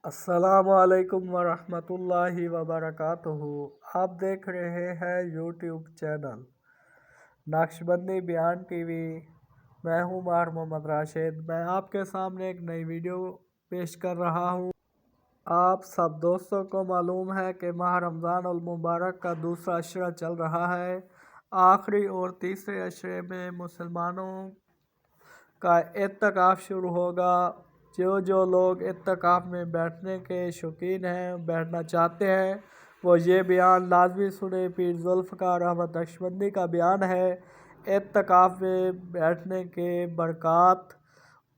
السلام علیکم ورحمۃ اللہ وبرکاتہ۔ آپ دیکھ رہے ہیں یوٹیوب چینل نقش بندی بیان ٹی وی۔ میں ہوں ماہر محمد راشد۔ میں آپ کے سامنے ایک نئی ویڈیو پیش کر رہا ہوں۔ آپ سب دوستوں کو معلوم ہے کہ ماہ رمضان المبارک کا دوسرا عشرہ چل رہا ہے۔ آخری اور تیسرے عشرے میں مسلمانوں کا اعتکاف شروع ہوگا۔ جو لوگ اعتکاف میں بیٹھنے کے شوقین ہیں، بیٹھنا چاہتے ہیں، وہ یہ بیان لازمی سنیں۔ پیر ذوالفقار احمد نقشبندی کا بیان ہے۔ اعتکاف میں بیٹھنے کے برکات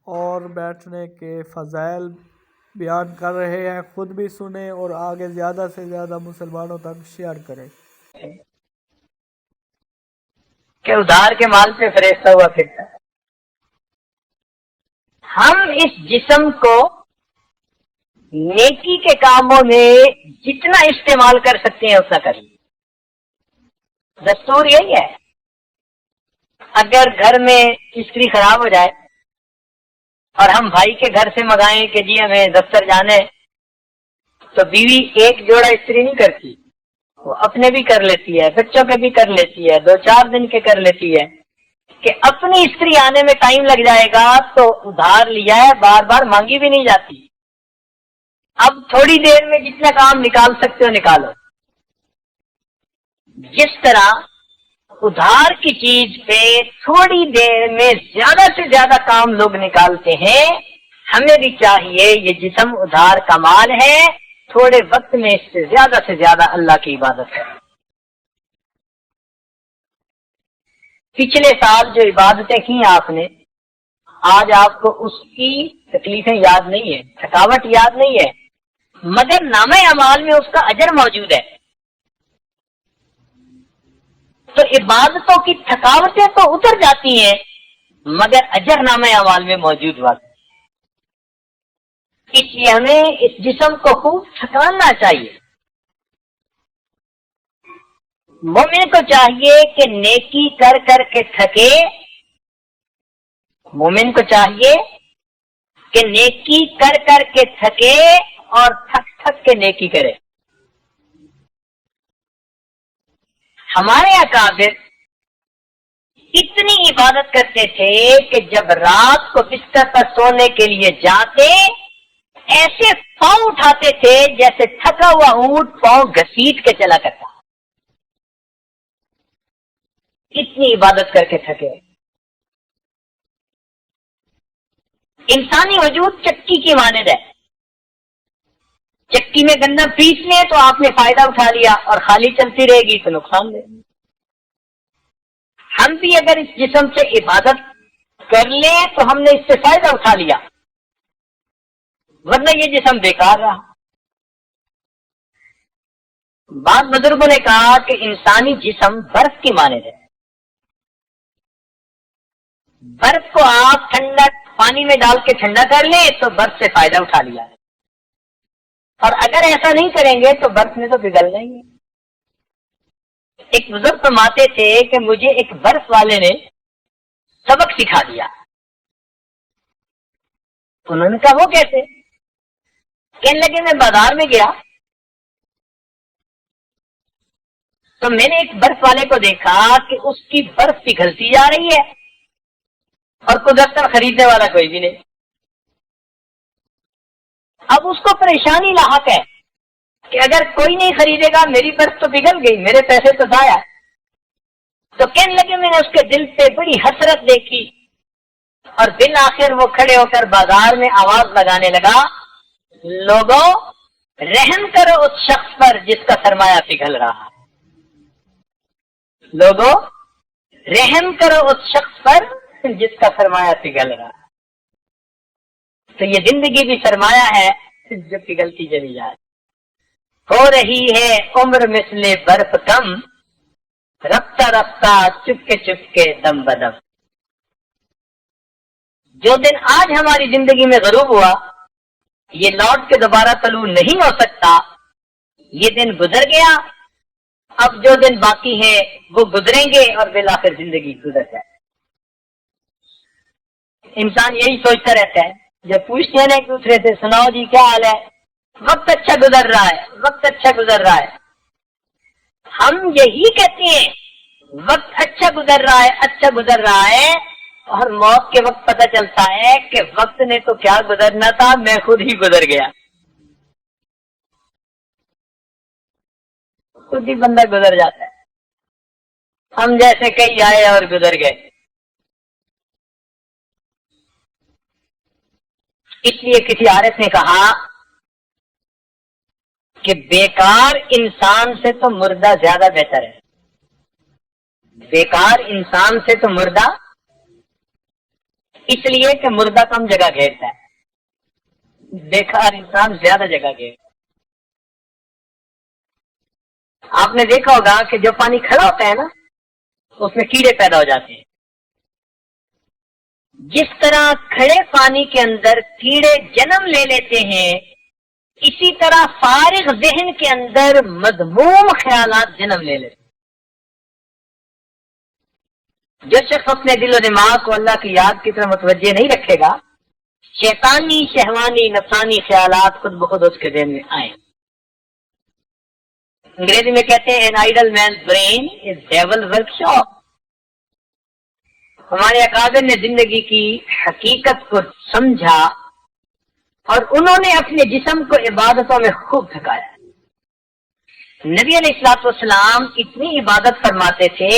اور بیٹھنے کے فضائل بیان کر رہے ہیں، خود بھی سنیں اور آگے زیادہ سے زیادہ مسلمانوں تک شیئر کریں۔ کہ ادھار کے مال پہ فرشتہ ہوا پھرتا ہے۔ ہم اس جسم کو نیکی کے کاموں میں جتنا استعمال کر سکتے ہیں اتنا کریے۔ دستور یہی ہے، اگر گھر میں استری خراب ہو جائے اور ہم بھائی کے گھر سے منگائیں کہ جی ہمیں دفتر جانا ہے، تو بیوی ایک جوڑا استری نہیں کرتی، وہ اپنے بھی کر لیتی ہے، بچوں کے بھی کر لیتی ہے، 2-4 دن کے کر لیتی ہے، کہ اپنی استری آنے میں ٹائم لگ جائے گا تو ادھار لیا ہے، بار بار مانگی بھی نہیں جاتی۔ اب تھوڑی دیر میں جتنا کام نکال سکتے ہو نکالو۔ جس طرح ادھار کی چیز پہ تھوڑی دیر میں زیادہ سے زیادہ کام لوگ نکالتے ہیں، ہمیں بھی چاہیے یہ جسم ادھار کا مال ہے، تھوڑے وقت میں اس سے زیادہ اللہ کی عبادت ہے۔ پچھلے سال جو عبادتیں کی آپ نے، آج آپ کو اس کی تکلیفیں یاد نہیں ہے، تھکاوٹ یاد نہیں ہے، مگر نامہ اعمال میں اس کا اجر موجود ہے۔ تو عبادتوں کی تھکاوٹیں تو اتر جاتی ہیں، مگر اجر نامہ اعمال میں موجود ہوا۔ اس لیے ہمیں اس جسم کو خوب تھکانا چاہیے۔ مومن کو چاہیے کہ نیکی کر کر کے تھکے، مومن کو چاہیے کہ نیکی کر کر کے تھکے اور تھک تھک کے نیکی کرے۔ ہمارے اکابر اتنی عبادت کرتے تھے کہ جب رات کو بستر پر سونے کے لیے جاتے، ایسے پاؤں اٹھاتے تھے جیسے تھکا ہوا اونٹ پاؤں گھسیٹ کے چلا کرتا، اتنی عبادت کر کے تھکے۔ انسانی وجود چکی کی مانند ہے، چکی میں گندم پیس لیں تو آپ نے فائدہ اٹھا لیا اور خالی چلتی رہے گی تو نقصان دے۔ ہم بھی اگر اس جسم سے عبادت کر لیں تو ہم نے اس سے فائدہ اٹھا لیا، ورنہ یہ جسم بیکار رہا۔ بعض بزرگوں نے کہا کہ انسانی جسم برف کی مانند ہے، برف کو آپ ٹھنڈا پانی میں ڈال کے ٹھنڈا کر لیں تو برف سے فائدہ اٹھا لیا ہے، اور اگر ایسا نہیں کریں گے تو برف میں تو پگھل جائیں گے۔ ایک بزرگ فرماتے تھے کہ مجھے ایک برف والے نے سبق سکھا دیا۔ انہوں نے کہا وہ کیسے؟ کہنے لگے میں بازار میں گیا تو میں نے ایک برف والے کو دیکھا کہ اس کی برف پگھلتی جا رہی ہے اور قدرتاً خریدنے والا کوئی بھی نہیں۔ اب اس کو پریشانی لاحق ہے کہ اگر کوئی نہیں خریدے گا میری برف تو پگھل گئی، میرے پیسے تو ضائع۔ تو کہنے لگے میں نے اس کے دل پہ بڑی حسرت دیکھی اور بالآخر وہ کھڑے ہو کر بازار میں آواز لگانے لگا، لوگوں رحم کرو اس شخص پر جس کا سرمایہ پگھل رہا ہے، لوگوں رحم کرو اس شخص پر جس کا سرمایہ پگھل رہا ہے۔ تو یہ زندگی بھی سرمایہ ہے جو پگھلتی چلی جائے۔ ہو رہی ہے عمر مثل برف کم، رفتہ رفتہ چپکے دم بدم۔ جو دن آج ہماری زندگی میں غروب ہوا یہ لوٹ کے دوبارہ طلوع نہیں ہو سکتا، یہ دن گزر گیا، اب جو دن باقی ہیں وہ گزریں گے اور بالآخر زندگی گزر جائے۔ انسان یہی سوچتا رہتا ہے، جب پوچھتے ہیں ایک دوسرے سے سناؤ جی کیا حال ہے، وقت اچھا گزر رہا ہے، وقت اچھا گزر رہا ہے. ہم یہی کہتے ہیں وقت اچھا گزر رہا ہے، اچھا گزر رہا ہے، اور موت کے وقت پتہ چلتا ہے کہ وقت نے تو کیا گزرنا تھا، میں خود ہی گزر گیا. خود ہی بندہ گزر جاتا ہے. ہم جیسے کئی آئے اور گزر گئے. اس لیے کسی عارف نے کہا کہ بیکار انسان سے تو مردہ زیادہ بہتر ہے. بیکار انسان سے تو مردہ، اس لیے کہ مردہ کم جگہ گھیرتا ہے، بیکار انسان زیادہ جگہ گھیرتا ہے. آپ نے دیکھا ہوگا کہ جو پانی کھڑا ہوتا ہے نا اس میں کیڑے پیدا ہو جاتے ہیں. جس طرح کھڑے پانی کے اندر کیڑے جنم لے لیتے ہیں، اسی طرح فارغ ذہن کے اندر مذموم خیالات جنم لے لیتے ہیں. جو شخص اپنے دل و دماغ کو اللہ کی یاد کی طرف متوجہ نہیں رکھے گا، شیطانی شہوانی نفسانی خیالات خود بخود اس کے ذہن میں آئیں. انگریزی میں کہتے ہیں an idle man's brain is devil's workshop. ہمارے اکابر نے زندگی کی حقیقت کو سمجھا اور انہوں نے اپنے جسم کو عبادتوں میں خوب تھکایا. نبی علیہ الصلوۃ والسلام اتنی عبادت فرماتے تھے،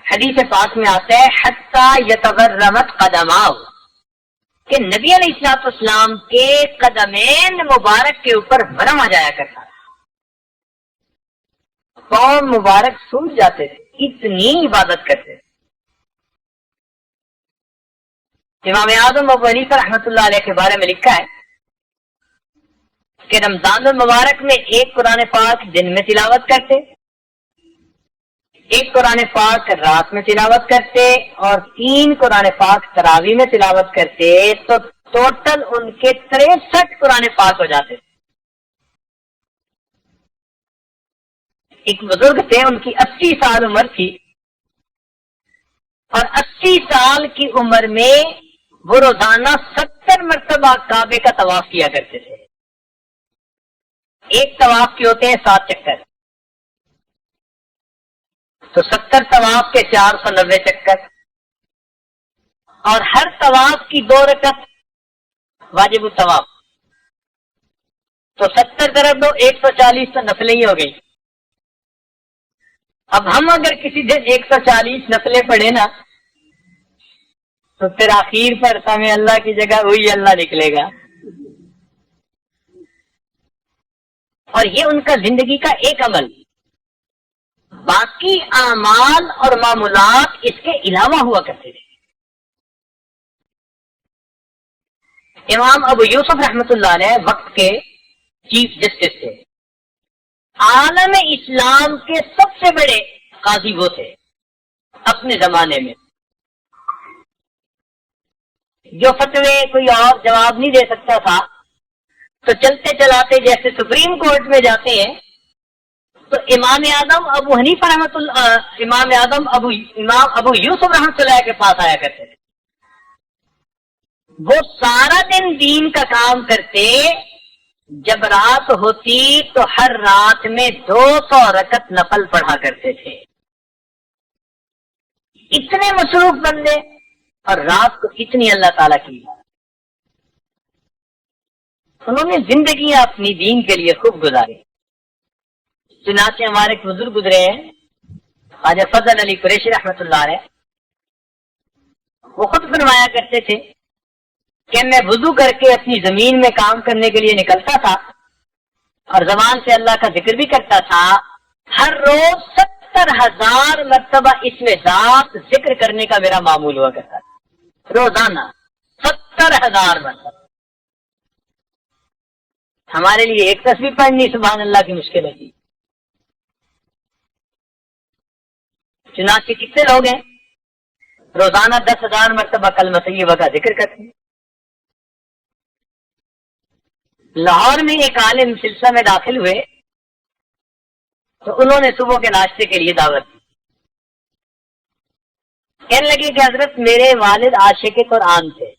حدیث پاک میں آتا ہے حتی یتغرمت قدماہ، کہ نبی علیہ الصلوۃ والسلام کے قدمین مبارک کے اوپر ورم آ جایا کرتا تھا. پاؤں مبارک سوج جاتے تھے، اتنی عبادت کرتے تھے. امام اعظم ابو حنیفہ رحمۃ اللہ علیہ کے بارے میں لکھا ہے کہ رمضان المبارک میں ایک قرآن پاک دن میں تلاوت کرتے، ایک قرآن پاک رات میں تلاوت کرتے، اور 3 قرآن پاک تراویح میں تلاوت کرتے، تو ٹوٹل ان کے 63 قرآن پاک ہو جاتے. ایک بزرگ تھے، ان کی 80 سال عمر تھی، اور 80 سال کی عمر میں وہ روزانہ 70 مرتبہ کعبے کا طواف کیا کرتے تھے. ایک طواف کے ہوتے ہیں 7 چکر، تو 70 طواف کے 490 چکر، اور ہر طواف کی 2 رکعت واجب الطواف، تو 70 ضرب 2 140 تو نفلیں ہی ہو گئی. اب ہم اگر کسی دن 140 نفلیں پڑھیں نا تو پھر آخر پر ہمیں اللہ کی جگہ وہی اللہ نکلے گا. اور یہ ان کا زندگی کا ایک عمل، باقی اعمال اور معمولات اس کے علاوہ ہوا کرتے تھے. امام ابو یوسف رحمۃ اللہ علیہ وقت کے چیف جسٹس تھے. عالم اسلام کے سب سے بڑے قاضی وہ تھے اپنے زمانے میں. جو فتوے کوئی اور جواب نہیں دے سکتا تھا تو چلتے چلاتے جیسے سپریم کورٹ میں جاتے ہیں تو امام اعظم ابو حنیفہ رحمۃ اللہ، امام ابو یوسف رحمۃ اللہ کے پاس آیا کرتے تھے. وہ سارا دن دین کا کام کرتے، جب رات ہوتی تو ہر رات میں 200 رکعت نفل پڑھا کرتے تھے. اتنے مصروف بندے، اور رات کو اتنی اللہ تعالیٰ کی. انہوں نے زندگی اپنی دین کے لیے خوب گزاری. چنانچہ ہمارے ایک بزرگ گزرے ہیں خواجہ فضل علی قریشی رحمۃ اللہ علیہ، وہ خود فرمایا کرتے تھے کہ میں وضو کر کے اپنی زمین میں کام کرنے کے لیے نکلتا تھا اور زبان سے اللہ کا ذکر بھی کرتا تھا. ہر روز 70,000 مرتبہ اس میں ذات ذکر کرنے کا میرا معمول ہوا کرتا تھا. روزانہ 70,000 مرتبہ. ہمارے لیے ایک تسبیح پڑھنی سبحان اللہ کی مشکل ہوتی. چنانچہ کتنے لوگ ہیں روزانہ 10,000 مرتبہ کلمہ طیبہ کا ذکر کرتے ہیں. لاہور میں ایک عالم سلسلہ میں داخل ہوئے تو انہوں نے صبح کے ناشتے کے لیے دعوت دی. کہنے لگے کہ حضرت میرے والد عاشق قرآن تھے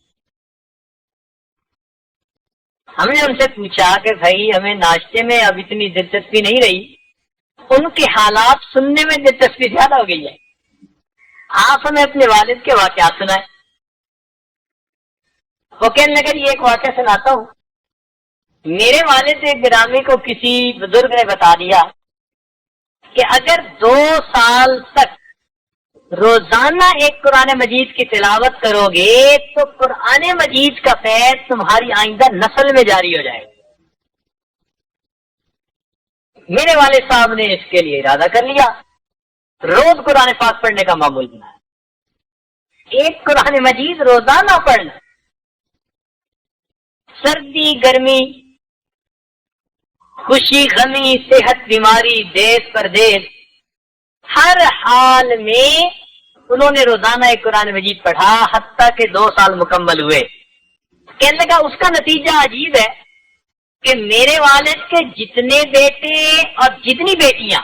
ہم نے ان سے پوچھا کہ بھائی ہمیں ناشتے میں اب اتنی دلچسپی نہیں رہی، ان کے حالات سننے میں دلچسپی زیادہ ہو گئی ہے، آپ ہمیں اپنے والد کے واقعات سنائیں۔ وہ کہنے لگا یہ ایک واقعہ سناتا ہوں۔ میرے والد گرامی کو کسی بزرگ نے بتا دیا کہ اگر 2 سال تک روزانہ ایک قرآن مجید کی تلاوت کرو گے تو قرآن مجید کا فیض تمہاری آئندہ نسل میں جاری ہو جائے گا۔ میرے والد صاحب نے اس کے لیے ارادہ کر لیا، روز قرآن پاک پڑھنے کا معمول بنایا، ایک قرآن مجید روزانہ پڑھنا، سردی گرمی، خوشی غمی، صحت بیماری، دیس پردیس، ہر حال میں انہوں نے روزانہ ایک قرآن مجید پڑھا، حتیٰ کہ 2 سال مکمل ہوئے۔ کہنے لگا اس کا نتیجہ عجیب ہے کہ میرے والد کے جتنے بیٹے اور جتنی بیٹیاں،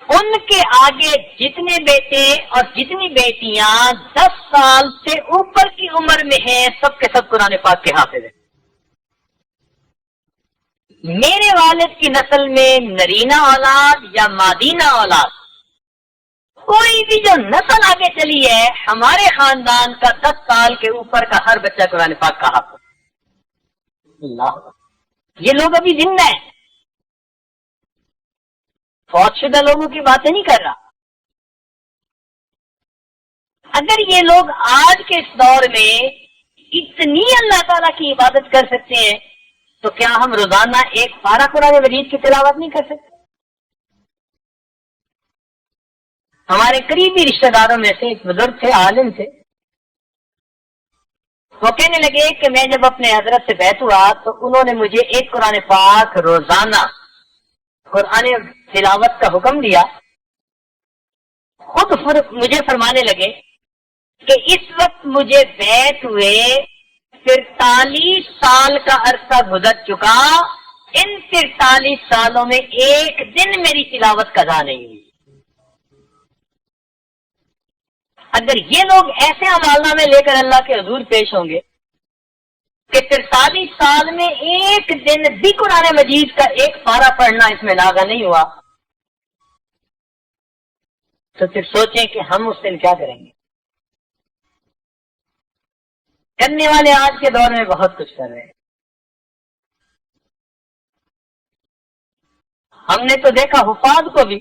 ان کے آگے جتنے بیٹے اور جتنی بیٹیاں 10 سال سے اوپر کی عمر میں ہیں، سب کے سب قرآن پاک کے حافظ ہیں۔ میرے والد کی نسل میں نرینہ اولاد یا مادینہ اولاد کوئی بھی جو نسل آگے چلی ہے، ہمارے خاندان کا 10 سال کے اوپر کا ہر بچہ قرآن پاک کا حافظ۔ اللہ، یہ لوگ ابھی زندہ ہیں، فوت شدہ لوگوں کی باتیں نہیں کر رہا۔ اگر یہ لوگ آج کے اس دور میں اتنی اللہ تعالیٰ کی عبادت کر سکتے ہیں تو کیا ہم روزانہ ایک پارہ قرآن مجید کی تلاوت نہیں کر سکتے؟ ہمارے قریبی رشتہ داروں میں سے ایک بزرگ تھے، عالم تھے، وہ کہنے لگے کہ میں جب اپنے حضرت سے بیعت ہوا تو انہوں نے مجھے ایک قرآن پاک روزانہ قرآن تلاوت کا حکم دیا۔ خود مجھے فرمانے لگے کہ اس وقت مجھے بیعت ہوئے 43 سال کا عرصہ گزر چکا، ان 43 سالوں میں ایک دن میری تلاوت قضا نہیں ہوئی۔ اگر یہ لوگ ایسے عمال نامے لے کر اللہ کے حضور پیش ہوں گے کہ 43 سال میں ایک دن بھی قرآن مجید کا ایک پارہ پڑھنا اس میں لاگا نہیں ہوا، تو پھر سوچیں کہ ہم اس دن کیا کریں گے۔ کرنے والے آج کے دور میں بہت کچھ کر رہے ہیں۔ ہم نے تو دیکھا حفاظ کو بھی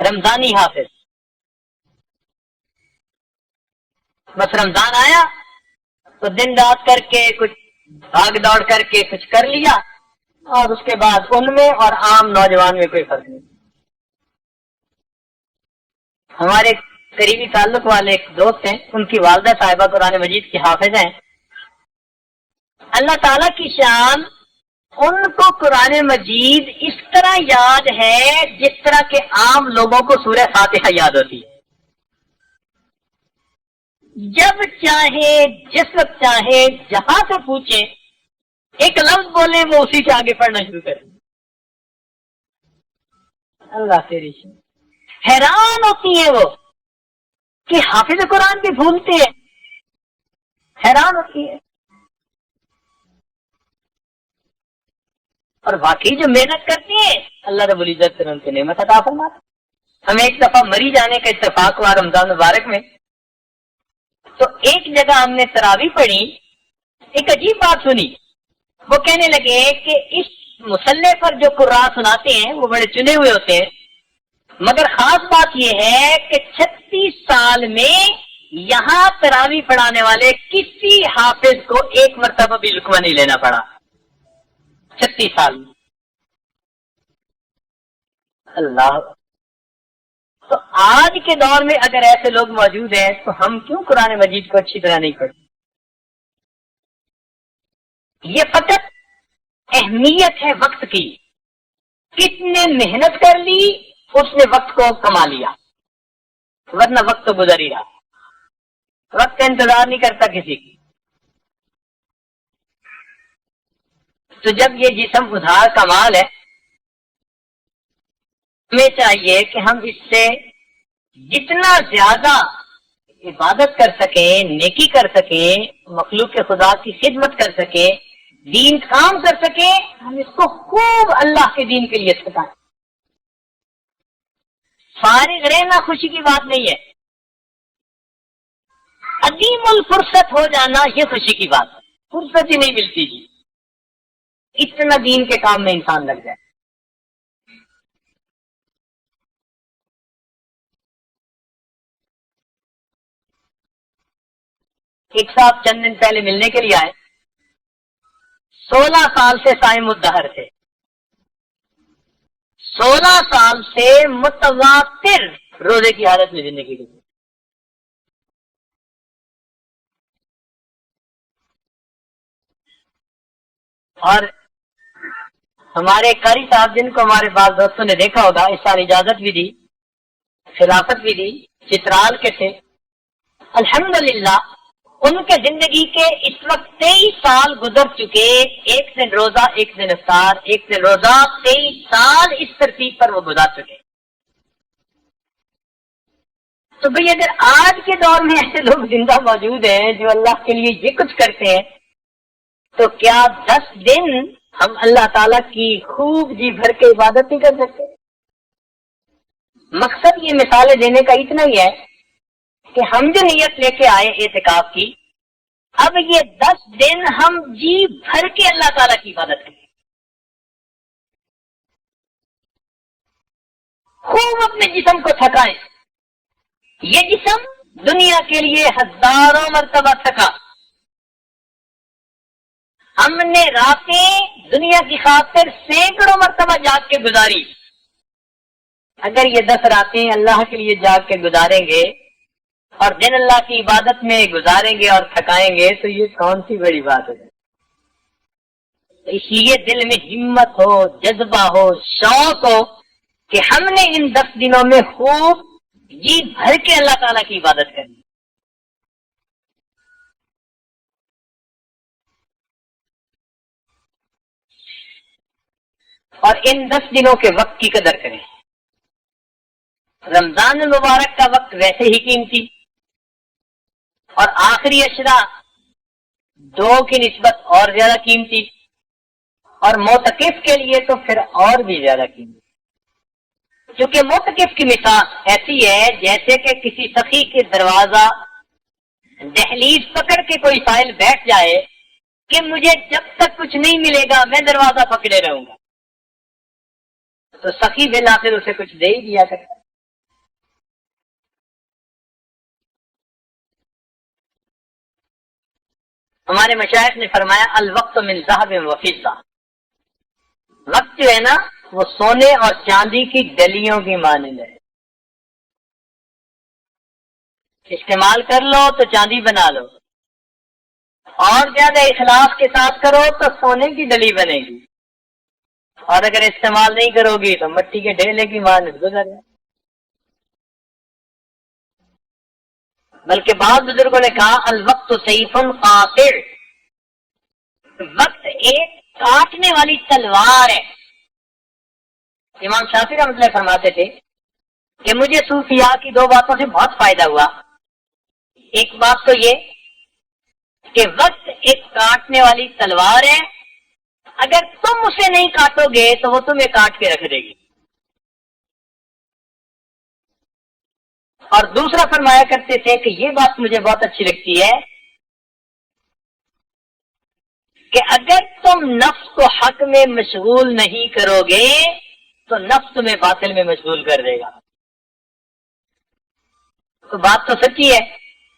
رمضانی حافظ، بس رمضان آیا تو دن رات کر کے کچھ بھاگ دوڑ کر کے کچھ کر لیا، اور اس کے بعد ان میں اور عام نوجوان میں کوئی فرق نہیں۔ ہمارے قریبی تعلق والے ایک دوست ہیں، ان کی والدہ صاحبہ قرآن مجید کی حافظ ہیں۔ اللہ تعالیٰ کی شان، ان کو قرآن مجید اس طرح یاد ہے جس طرح کے عام لوگوں کو سورہ فاتحہ یاد ہوتی ہے۔ جب چاہے، جس وقت چاہے، جہاں سے پوچھیں، ایک لفظ بولیں وہ اسی سے آگے پڑھنا شروع کریں۔ اللہ تیری شان، حیران ہوتی ہیں وہ کہ حافظ قرآن بھی بھولتے ہیں، حیران ہوتی ہے۔ اور واقعی جو محنت کرتے ہیں اللہ رب العزت ان سے نعمت عطا فرماتا۔ ہمیں ایک دفعہ مری جانے کا اتفاق ہوا رمضان مبارک میں، تو ایک جگہ ہم نے تراویح پڑھی، ایک عجیب بات سنی۔ وہ کہنے لگے کہ اس مصلی پر جو قرآن سناتے ہیں وہ بڑے چنے ہوئے ہوتے ہیں، مگر خاص بات یہ ہے کہ 36 سال میں یہاں تراویح پڑھانے والے کسی حافظ کو ایک مرتبہ بھی لقمہ نہیں لینا پڑا، 36 سال میں۔ اللہ، تو آج کے دور میں اگر ایسے لوگ موجود ہیں تو ہم کیوں قرآن مجید کو اچھی طرح نہیں پڑھتے؟ یہ فقط اہمیت ہے وقت کی، کس نے محنت کر لی اس نے وقت کو کما لیا، ورنہ وقت تو گزر ہی رہا، وقت کا انتظار نہیں کرتا کسی کی۔ تو جب یہ جسم ادھار کا مال ہے، ہمیں چاہیے کہ ہم اس سے جتنا زیادہ عبادت کر سکیں، نیکی کر سکیں، مخلوق خدا کی خدمت کر سکیں، دین کام کر سکیں، ہم اس کو خوب اللہ کے دین کے لیے تھکائیں۔ فارغ رہنا خوشی کی بات نہیں ہے، عدیم الفرصت ہو جانا یہ خوشی کی بات ہے، فرصت ہی نہیں ملتی جی، اتنا دین کے کام میں انسان لگ جائے۔ ایک صاحب چند دن پہلے ملنے کے لیے آئے، 16 سال سے صائم الدہر تھے، 16 سال سے متواتر روزے کی حالت میں زندگی گزاری۔ اور ہمارے قاری صاحب جن کو ہمارے بعض دوستوں نے دیکھا ہوگا، اس سال اجازت بھی دی، خلافت بھی دی، چترال کے تھے، الحمدللہ ان کے زندگی کے اس وقت 23 سال گزر چکے، ایک دن روزہ ایک دن افطار، ایک دن روزہ، 23 سال اس ترتیب پر وہ گزار چکے۔ تو بھئی اگر آج کے دور میں ایسے لوگ زندہ موجود ہیں جو اللہ کے لیے یہ کچھ کرتے ہیں، تو کیا 10 دن ہم اللہ تعالیٰ کی خوب جی بھر کے عبادت نہیں کر سکتے؟ مقصد یہ مثالیں دینے کا اتنا ہی ہے کہ ہم جو نیت لے کے آئے اعتکاف کی، اب یہ 10 دن ہم جی بھر کے اللہ تعالیٰ کی عبادت کریں، خوب اپنے جسم کو تھکائیں۔ یہ جسم دنیا کے لیے ہزاروں مرتبہ تھکا، ہم نے راتیں دنیا کی خاطر سینکڑوں مرتبہ جاگ کے گزاری، اگر یہ 10 راتیں اللہ کے لیے جاگ کے گزاریں گے اور دن اللہ کی عبادت میں گزاریں گے اور تھکائیں گے تو یہ کون سی بڑی بات ہے؟ اس لیے دل میں ہمت ہو، جذبہ ہو، شوق ہو کہ ہم نے ان 10 دنوں میں خوب جی بھر کے اللہ تعالیٰ کی عبادت کرنی۔ اور ان 10 دنوں کے وقت کی قدر کریں۔ رمضان المبارک کا وقت ویسے ہی قیمتی، اور آخری اشرا 2 کی نسبت اور زیادہ قیمتی، اور معتکف کے لیے تو پھر اور بھی زیادہ قیمتی، کیونکہ معتکف کی مثال ایسی ہے جیسے کہ کسی سخی کے دروازہ دہلیز پکڑ کے کوئی سائل بیٹھ جائے کہ مجھے جب تک کچھ نہیں ملے گا میں دروازہ پکڑے رہوں گا، تو سخی بالآخر اسے کچھ دے ہی دیا کرتا۔ ہمارے مشائخ نے فرمایا الوقت من ذهب وفضہ، وقت جو ہے نا وہ سونے اور چاندی کی ڈلیوں کی مانند ہے، استعمال کر لو تو چاندی بنا لو، اور زیادہ اخلاص کے ساتھ کرو تو سونے کی ڈلی بنے گی، اور اگر استعمال نہیں کرو گی تو مٹی کے ڈھیلے کی مانند گزر جائے۔ بلکہ بعض بزرگوں نے کہا الوقت سیف قاطع، وقت ایک کاٹنے والی تلوار ہے۔ امام شافعی رحمۃ اللہ فرماتے تھے کہ مجھے صوفیاء کی 2 باتوں سے بہت فائدہ ہوا۔ ایک بات تو یہ کہ وقت ایک کاٹنے والی تلوار ہے، اگر تم اسے نہیں کاٹو گے تو وہ تمہیں کاٹ کے رکھ دے گی، اور دوسرا فرمایا کرتے تھے کہ یہ بات مجھے بہت اچھی لگتی ہے کہ اگر تم نفس کو حق میں مشغول نہیں کرو گے تو نفس تمہیں باطل میں مشغول کر دے گا۔ تو بات تو سچی ہے،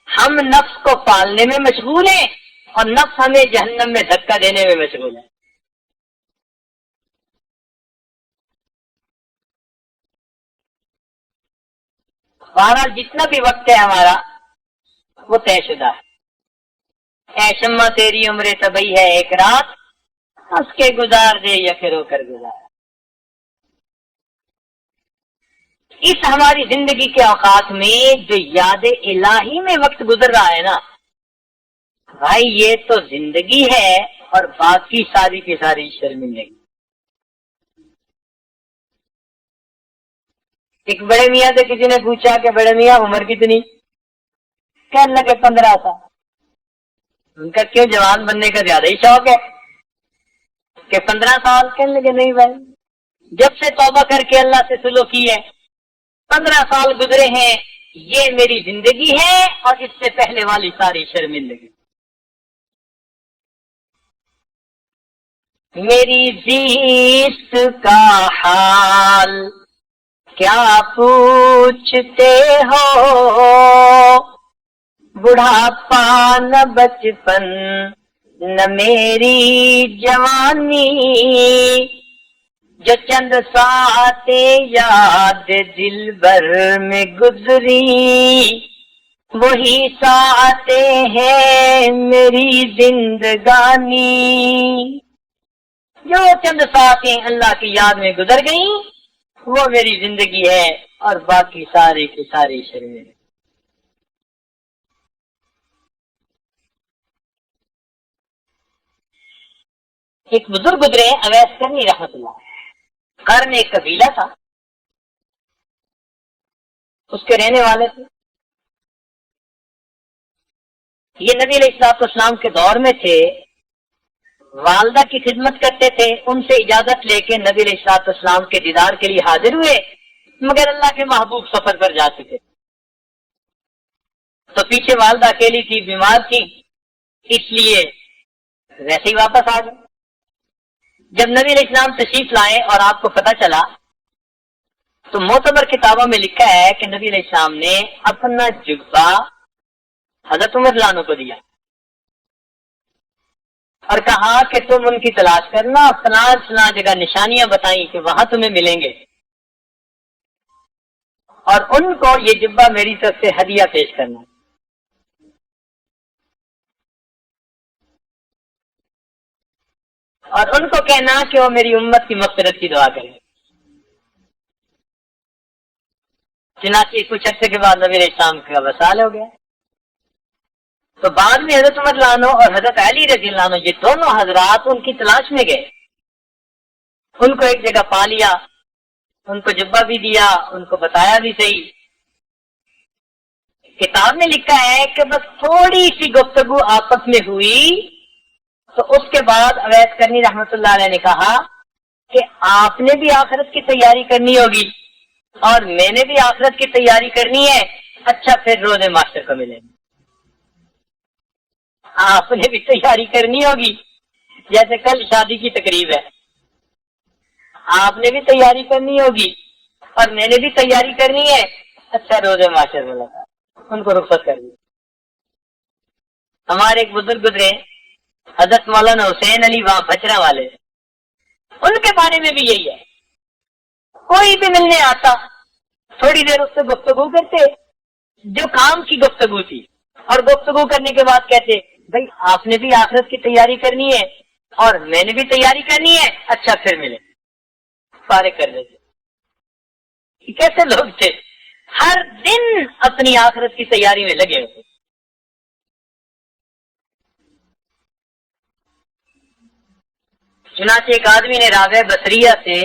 ہم نفس کو پالنے میں مشغول ہیں اور نفس ہمیں جہنم میں دھکا دینے میں مشغول ہے۔ بہرحال جتنا بھی وقت ہے ہمارا وہ طے شدہ ہے۔ اے شمع تیری عمر طبعی ہے ایک رات، ہنس کے گزار دے یا پھر رو کر گزار۔ اس ہماری زندگی کے اوقات میں جو یاد الہی میں وقت گزر رہا ہے نا بھائی، یہ تو زندگی ہے اور باقی ساری کی ساری شرمندگی۔ ایک بڑے میاں سے کسی نے پوچھا کہ بڑے میاں عمر کتنی؟ کہنے لگے 15 سال. ان کا کیوں جوان بننے کا زیادہ ہی شوق ہے کہ 15 سال؟ کہنے لگے نہیں بھائی، جب سے توبہ کر کے اللہ سے سلوک کی ہے 15 سال گزرے ہیں، یہ میری زندگی ہے اور اس سے پہلے والی ساری شرمندگی. میری زیست کا حال کیا پوچھتے ہو، بڑھاپا نہ بچپن نہ میری جوانی، جو چند ساتیں یاد دل بھر میں گزری، وہی ساتیں ہیں میری زندگانی. جو چند ساتیں اللہ کی یاد میں گزر گئیں وہ میری زندگی ہے، اور باقی سارے کی ساری شرمیں. ایک بزرگ گزرے اویس کرنی رحمت اللہ، قرن ایک قبیلہ تھا، اس کے رہنے والے تھے. یہ نبی علیہ الصلوۃ والسلام کے دور میں تھے، والدہ کی خدمت کرتے تھے. ان سے اجازت لے کے نبی علیہ الصلوۃ والسلام کے دیدار کے لیے حاضر ہوئے، مگر اللہ کے محبوب سفر پر جا چکے تو پیچھے والدہ اکیلی تھی، بیمار تھی، اس لیے ویسے ہی واپس آ گئے. جب نبی علیہ السلام تشریف لائے اور آپ کو پتہ چلا تو معتبر کتابوں میں لکھا ہے کہ نبی علیہ السلام نے اپنا جبہ حضرت عمر رضی اللہ عنہ کو دیا اور کہا کہ تم ان کی تلاش کرنا، فلاں فلاں جگہ نشانیاں بتائیں کہ وہاں تمہیں ملیں گے، اور ان کو یہ جبہ میری طرف سے ہدیہ پیش کرنا. اور ان کو کہنا کہ وہ میری امت کی مغفرت کی دعا کریں. چنانچہ کچھ عرصے کے بعد نبی علیہ السلام کا وصال ہو گیا. تو بعد میں حضرت عمر رضی اللہ عنہ اور حضرت علی رضی اللہ عنہ، یہ دونوں حضرات ان کی تلاش میں گئے، ان کو ایک جگہ پا لیا، ان کو جبہ بھی دیا، ان کو بتایا بھی صحیح. کتاب میں لکھا ہے کہ بس تھوڑی سی گفتگو آپس میں ہوئی تو اس کے بعد اویس کرنی رحمت اللہ علیہ نے کہا کہ آپ نے بھی آخرت کی تیاری کرنی ہوگی اور میں نے بھی آخرت کی تیاری کرنی ہے، اچھا پھر روز معاشر کو ملیں گے. آپ نے بھی تیاری کرنی ہوگی، جیسے کل شادی کی تقریب ہے، آپ نے بھی تیاری کرنی ہوگی اور میں نے بھی تیاری کرنی ہے، اچھا روز معاشر میں لگا. ان کو رخصت کر دی. ہمارے ایک بزرگ گزرے حضرت مولانا حسین علی وہاں بچرا والے، ان کے بارے میں بھی یہی ہے. کوئی بھی ملنے آتا تھوڑی دیر اس سے گفتگو کرتے، جو کام کی گفتگو تھی، اور گفتگو کرنے کے بعد کہتے بھائی آپ نے بھی آخرت کی تیاری کرنی ہے اور میں نے بھی تیاری کرنی ہے، اچھا پھر ملے. فارغ کر دیتے. کیسے لوگ تھے، ہر دن اپنی آخرت کی تیاری میں لگے ہوئے. چنانچہ ایک آدمی نے رابعہ بصریہ سے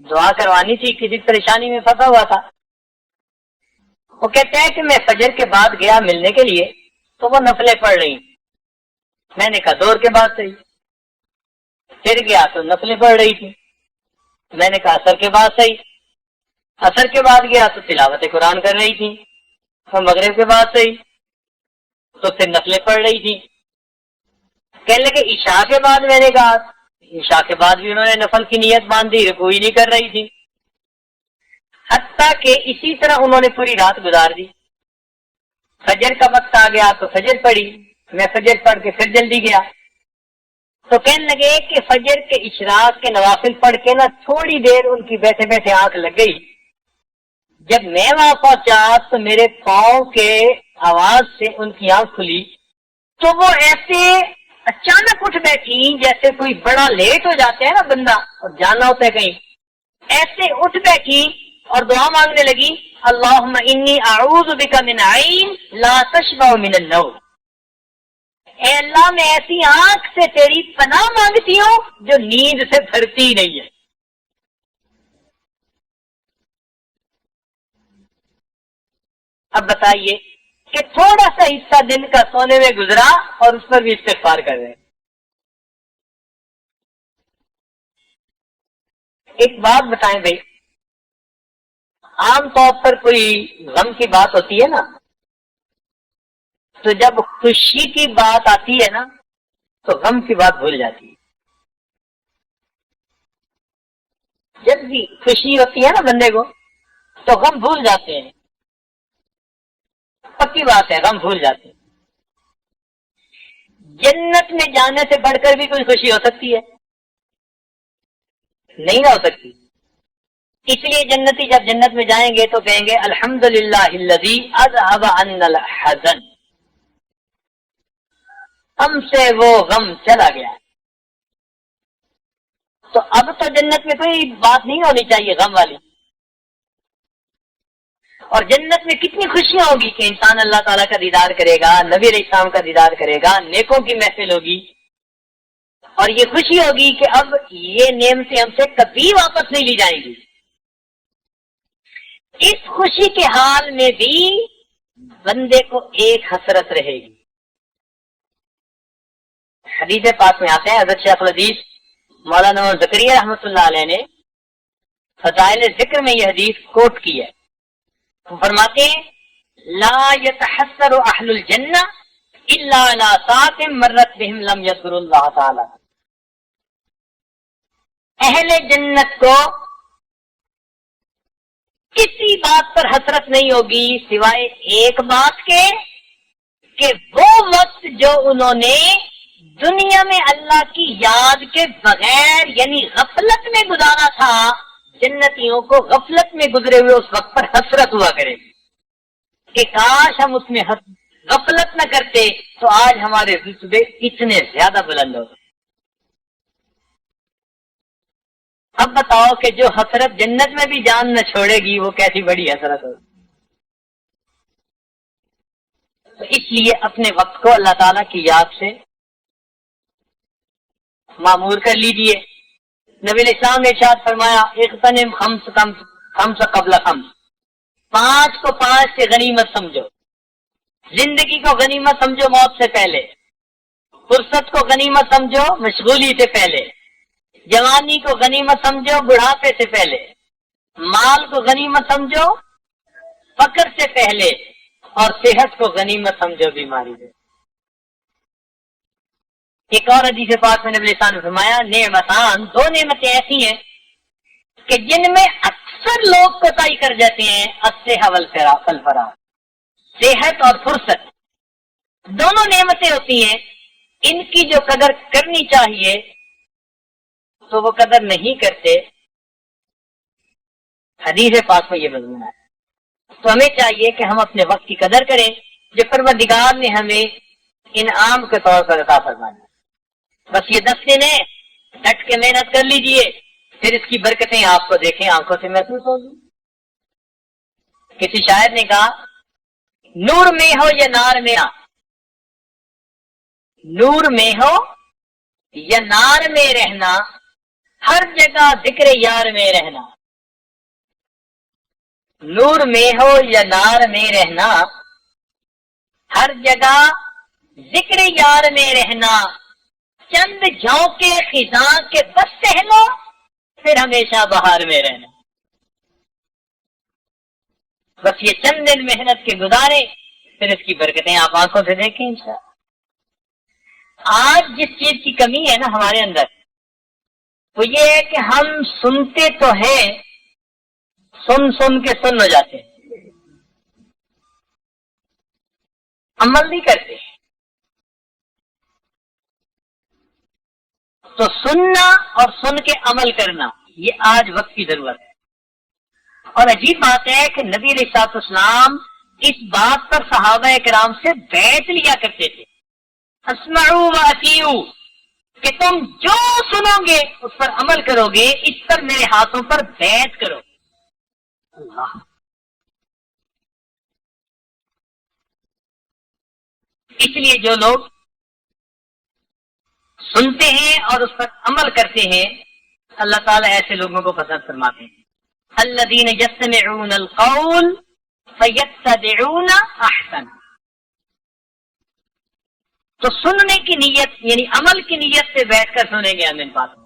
دعا کروانی تھی، کسی پریشانی میں پھنسا ہوا تھا. وہ کہتے ہیں کہ میں فجر کے بعد گیا ملنے کے لیے تو وہ نفلیں پڑھ رہی. میں نے کہا دور کے بعد صحیح. پھر گیا تو نفلیں پڑھ رہی تھی. میں نے کہا اثر کے بعد صحیح. اثر کے بعد گیا تو تلاوت قرآن کر رہی تھی. مغرب کے بعد صحیح تو پھر نفلیں پڑھ رہی تھی. کہنے لگے عشاء کے بعد، میں نے کہا عشاء کے بعد بھی انہوں نے نفل کی نیت باندھی، رکوع ہی نہیں کر رہی تھی. حتیٰ کہ اسی طرح انہوں نے پوری رات گزار دی. فجر کا وقت آ گیا تو فجر پڑھی، میں فجر پڑھ کے پھر جلدی گیا. تو کہنے لگے کہ فجر کے اشراق کے نوافل پڑھ کے نا تھوڑی دیر ان کی بیٹھے بیٹھے آنکھ لگ گئی. جب میں وہاں پہنچا تو میرے پاؤں کے آواز سے ان کی آنکھ کھلی تو وہ ایسے اچانک اٹھ بیٹھی جیسے کوئی بڑا لیٹ ہو جاتا ہے نا بندہ اور جانا ہوتا ہے کہیں، ایسے اٹھ بیٹھی اور دعا مانگنے لگی اللہم انی اعوذ بک من عین لا تشبع من النوم. اے اللہ میں ایسی آنکھ سے تیری پناہ مانگتی ہوں جو نیند سے بھرتی نہیں ہے. اب بتائیے کہ تھوڑا سا حصہ دن کا سونے میں گزرا اور اس پر بھی استغفار کر رہے ہیں۔ ایک بات بتائیں بھائی، عام طور پر کوئی غم کی بات ہوتی ہے نا، تو جب خوشی کی بات آتی ہے نا تو غم کی بات بھول جاتی ہے۔ جب بھی خوشی ہوتی ہے نا بندے کو تو غم بھول جاتے ہیں، پکی بات ہے، غم بھول جاتے ہیں۔ جنت میں جانے سے بڑھ کر بھی کوئی خوشی ہو سکتی ہے؟ نہیں نہ ہو سکتی۔ اس لیے جنتی جب جنت میں جائیں گے تو کہیں گے الحمدللہ الذی اذھب عنا الحزن، ہم سے وہ غم چلا گیا۔ تو اب تو جنت میں کوئی بات نہیں ہونی چاہیے غم والی۔ اور جنت میں کتنی خوشیاں ہوگی کہ انسان اللہ تعالیٰ کا دیدار کرے گا، نبی علیہ السلام کا دیدار کرے گا، نیکوں کی محفل ہوگی، اور یہ خوشی ہوگی کہ اب یہ نعمتیں ہم سے کبھی واپس نہیں لی جائیں گی۔ اس خوشی کے حال میں بھی بندے کو ایک حسرت رہے گی۔ حدیث پاک میں آتے ہیں، حضرت شیخ الحدیث مولانا زکریا رحمۃ اللہ علیہ نے فضائل ذکر میں یہ حدیث کوٹ کی ہے۔ وہ فرماتے ہیں لا يتحسر اہل الجنہ الا على ساعۃ مرت بهم لم يذكروا اللہ تعالی، اہل جنت کو کسی بات پر حسرت نہیں ہوگی سوائے ایک بات کے کہ وہ وقت جو انہوں نے دنیا میں اللہ کی یاد کے بغیر یعنی غفلت میں گزارا تھا، جنتیوں کو غفلت میں گزرے ہوئے اس وقت پر حسرت ہوا کرے کہ کاش ہم اس میں غفلت نہ کرتے تو آج ہمارے رتبے اتنے زیادہ بلند ہوتے۔ اب بتاؤ کہ جو حسرت جنت میں بھی جان نہ چھوڑے گی وہ کیسی بڑی حسرت ہوگی۔ تو اس لیے اپنے وقت کو اللہ تعالیٰ کی یاد سے معمور کر لیجئے۔ نبی علیہ السلام نے ارشاد فرمایا اغتنم خمس قبل خمس، 5 کو 5 سے غنیمت سمجھو، زندگی کو غنیمت سمجھو موت سے پہلے، فرصت کو غنیمت سمجھو مشغولی سے پہلے، جوانی کو غنیمت سمجھو بڑھاپے سے پہلے، مال کو غنیمت سمجھو فقر سے پہلے، اور صحت کو غنیمت سمجھو بیماری سے۔ ایک اور حدیث پاک میں نبی علیہ السلام نے فرمایا نعمتان، 2 نعمتیں ایسی ہیں کہ جن میں اکثر لوگ کوتاہی کر جاتے ہیں، الصحہ والفراغ، صحت اور فرصت، دونوں نعمتیں ہوتی ہیں، ان کی جو قدر کرنی چاہیے تو وہ قدر نہیں کرتے۔ حدیث پاک میں یہ مضمون ہے۔ تو ہمیں چاہیے کہ ہم اپنے وقت کی قدر کریں جو پروردگار نے ہمیں انعام کے طور پر عطا فرمایا۔ بس یہ 10 دن ہے، ڈٹ کے محنت کر لیجئے، پھر اس کی برکتیں آپ کو دیکھیں آنکھوں سے محسوس ہوگی۔ کسی شاعر نے کہا نور میں ہو یا نار میں آ، نور میں ہو یا نار میں رہنا، ہر جگہ ذکر یار میں رہنا۔ نور میں ہو یا نار میں رہنا، ہر جگہ ذکر یار میں رہنا، چند جھونکے خزاں کے بس سہلو، پھر ہمیشہ بہار میں رہنا۔ بس یہ چند دن محنت کے گزارے، پھر اس کی برکتیں آپ آنکھوں سے دیکھیں انشاءاللہ۔ آج جس چیز کی کمی ہے نا ہمارے اندر، وہ یہ ہے کہ ہم سنتے تو ہیں، سن کے سن ہو جاتے ہیں، عمل نہیں کرتے۔ تو سننا اور سن کے عمل کرنا یہ آج وقت کی ضرورت ہے۔ اور عجیب بات ہے کہ نبی علیہ الصلوۃ والسلام اس بات پر صحابہ کرام سے بیعت لیا کرتے تھے، اسمعوا واطیعوا، کہ تم جو سنو گے اس پر عمل کرو گے، اس پر میرے ہاتھوں پر بیعت کرو۔ اللہ، اس لیے جو لوگ سنتے ہیں اور اس پر عمل کرتے ہیں، اللہ تعالیٰ ایسے لوگوں کو پسند فرماتے ہیں۔ الذین یستمعون القول فیتبعون احسن، تو سننے کی نیت یعنی عمل کی نیت سے بیٹھ کر سنیں گے ہم ان باتوں.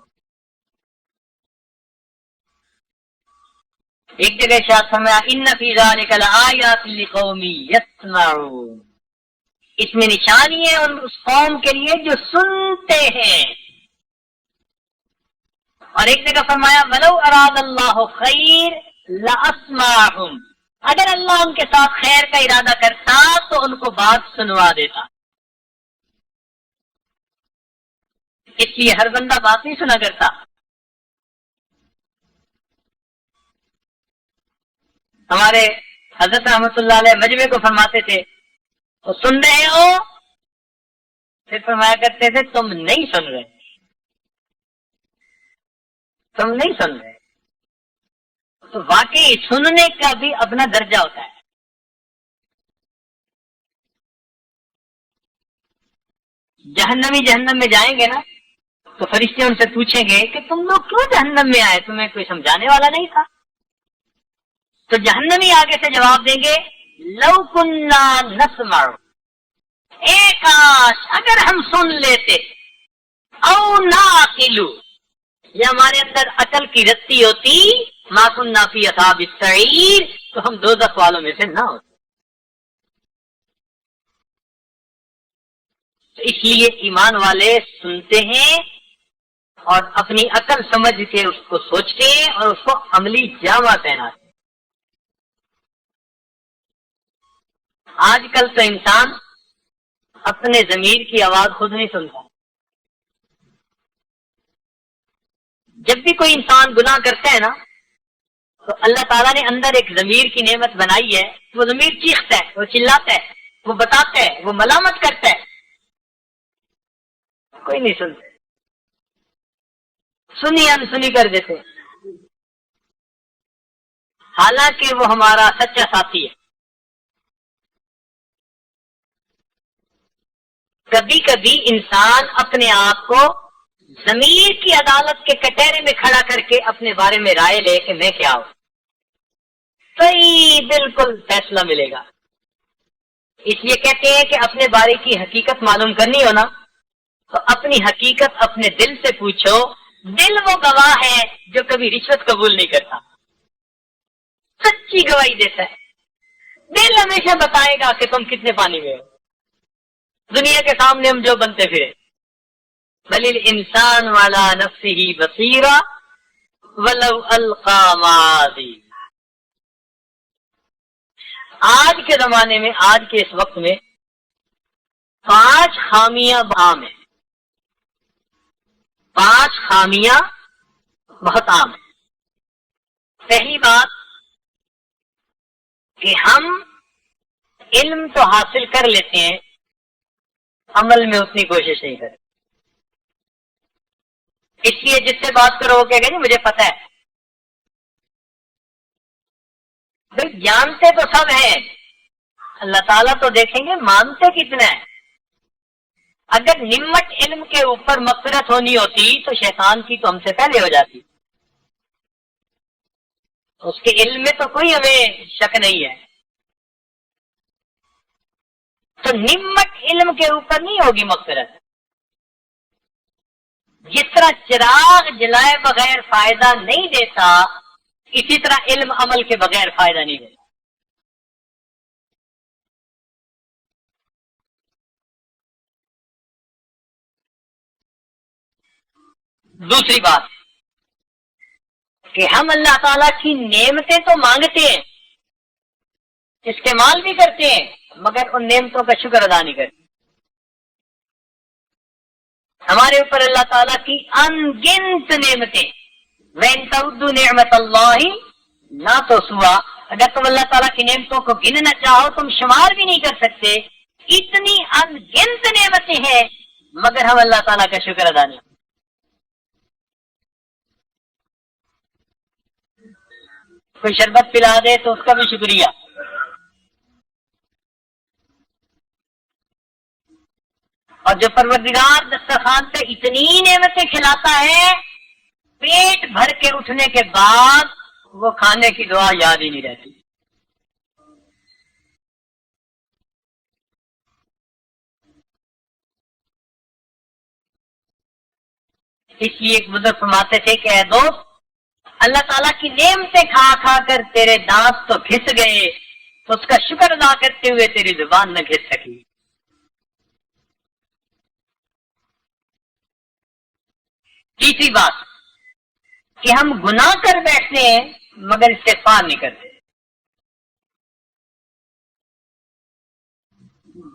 ایک جگہ ارشاد فرمایا ان فی ذلک لآیات لقوم یسمعون، اس میں نشانی ہے اس قوم کے لیے جو سنتے ہیں. اور ایک جگہ فرمایا ولو اراد اللہ خیر لاسمعهم، اگر اللہ ان کے ساتھ خیر کا ارادہ کرتا تو ان کو بات سنوا دیتا. اس لیے ہر بندہ بات نہیں سنا کرتا. ہمارے حضرت رحمۃ اللہ علیہ مجمع کو فرماتے تھے تو سن رہے ہو، پھر فرمایا کرتے تھے تم نہیں سن رہے، تم نہیں سن رہے. تو واقعی سننے کا بھی اپنا درجہ ہوتا ہے. جہنمی جہنم میں جائیں گے نا تو فرشتے ان سے پوچھیں گے کہ تم لوگ کیوں جہنم میں آئے، تمہیں کوئی سمجھانے والا نہیں تھا؟ تو جہنمی آگے سے جواب دیں گے لو کننا نسمع، اے کاش اگر ہم سن لیتے، او ناقل، یا ہمارے اندر عقل کی رسی ہوتی، ما کننا فی اصحاب السعیر، تو ہم دوزخ والوں میں سے نہ ہوتے. تو اس لیے ایمان والے سنتے ہیں اور اپنی عقل سمجھ کے اس کو سوچتے ہیں اور اس کو عملی جامہ پہناتے ہیں. آج کل تو انسان اپنے ضمیر کی آواز خود نہیں سنتا. جب بھی کوئی انسان گناہ کرتا ہے نا تو اللہ تعالیٰ نے اندر ایک ضمیر کی نعمت بنائی ہے. وہ ضمیر چیختا ہے، وہ چلاتا ہے، وہ بتاتا ہے، وہ ملامت کرتا ہے. کوئی نہیں سنتا، سنی انسنی کر دیتے، حالانکہ وہ ہمارا سچا ساتھی ہے. کبھی کبھی انسان اپنے آپ کو ضمیر کی عدالت کے کٹہرے میں کھڑا کر کے اپنے بارے میں رائے لے کہ میں کیا ہوں، صحیح بالکل فیصلہ ملے گا. اس لیے کہتے ہیں کہ اپنے بارے کی حقیقت معلوم کرنی ہو نا تو اپنی حقیقت اپنے دل سے پوچھو. دل وہ گواہ ہے جو کبھی رشوت قبول نہیں کرتا، سچی گواہی دیتا ہے. دل ہمیشہ بتائے گا کہ تم کتنے پانی میں ہو. دنیا کے سامنے ہم جو بنتے پھرے، بل الانسان والا نفسه بصیرہ ولو القى معاذیرہ. آج کے زمانے میں، آج کے اس وقت میں 5 خامیاں عام ہیں. 5 خامیاں بہت عام ہیں. پہلی بات کہ ہم علم تو حاصل کر لیتے ہیں، عمل میں اتنی کوشش نہیں کرتے. اس لیے جس سے بات کرو وہ کہے گا جی مجھے پتہ ہے. بھائی جانتے تو سب ہیں، اللہ تعالیٰ تو دیکھیں گے مانتے کتنا ہے. اگر نمٹ علم کے اوپر مغفرت ہونی ہوتی تو شیطان کی تو ہم سے پہلے ہو جاتی. اس کے علم میں تو کوئی ہمیں شک نہیں ہے. تو نمٹ علم کے اوپر نہیں ہوگی مغفرت. جس طرح چراغ جلائے بغیر فائدہ نہیں دیتا، اسی طرح علم عمل کے بغیر فائدہ نہیں دیتا. دوسری بات کہ ہم اللہ تعالیٰ کی نعمتیں تو مانگتے ہیں، استعمال بھی کرتے ہیں، مگر ان نعمتوں کا شکر ادا نہیں کرتے. ہمارے اوپر اللہ تعالیٰ کی انگنت نعمتیں، وَإِن تَعُدُّوا نِعْمَتَ اللَّهِ لَا تُحْصُوهَا، اگر تم اللہ تعالیٰ کی نعمتوں کو گننا چاہو تم شمار بھی نہیں کر سکتے. اتنی انگنت نعمتیں ہیں مگر ہم اللہ تعالیٰ کا شکر ادا نہیں. کوئی شربت پلا دے تو اس کا بھی شکریہ. اور جو پروردگار دسترخوان پہ اتنی نعمتیں کھلاتا ہے، پیٹ بھر کے اٹھنے کے بعد وہ کھانے کی دعا یاد ہی نہیں رہتی. اس لیے ایک بزرگ فرماتے تھے کہ اے دوست، اللہ تعالیٰ کی نعمتیں کھا کھا کر تیرے دانت تو گھس گئے، تو اس کا شکر ادا کرتے ہوئے تیری زبان نہ گھس سکی۔ تیسری بات کہ ہم گناہ کر بیٹھتے ہیں مگر استغفار نہیں کرتے۔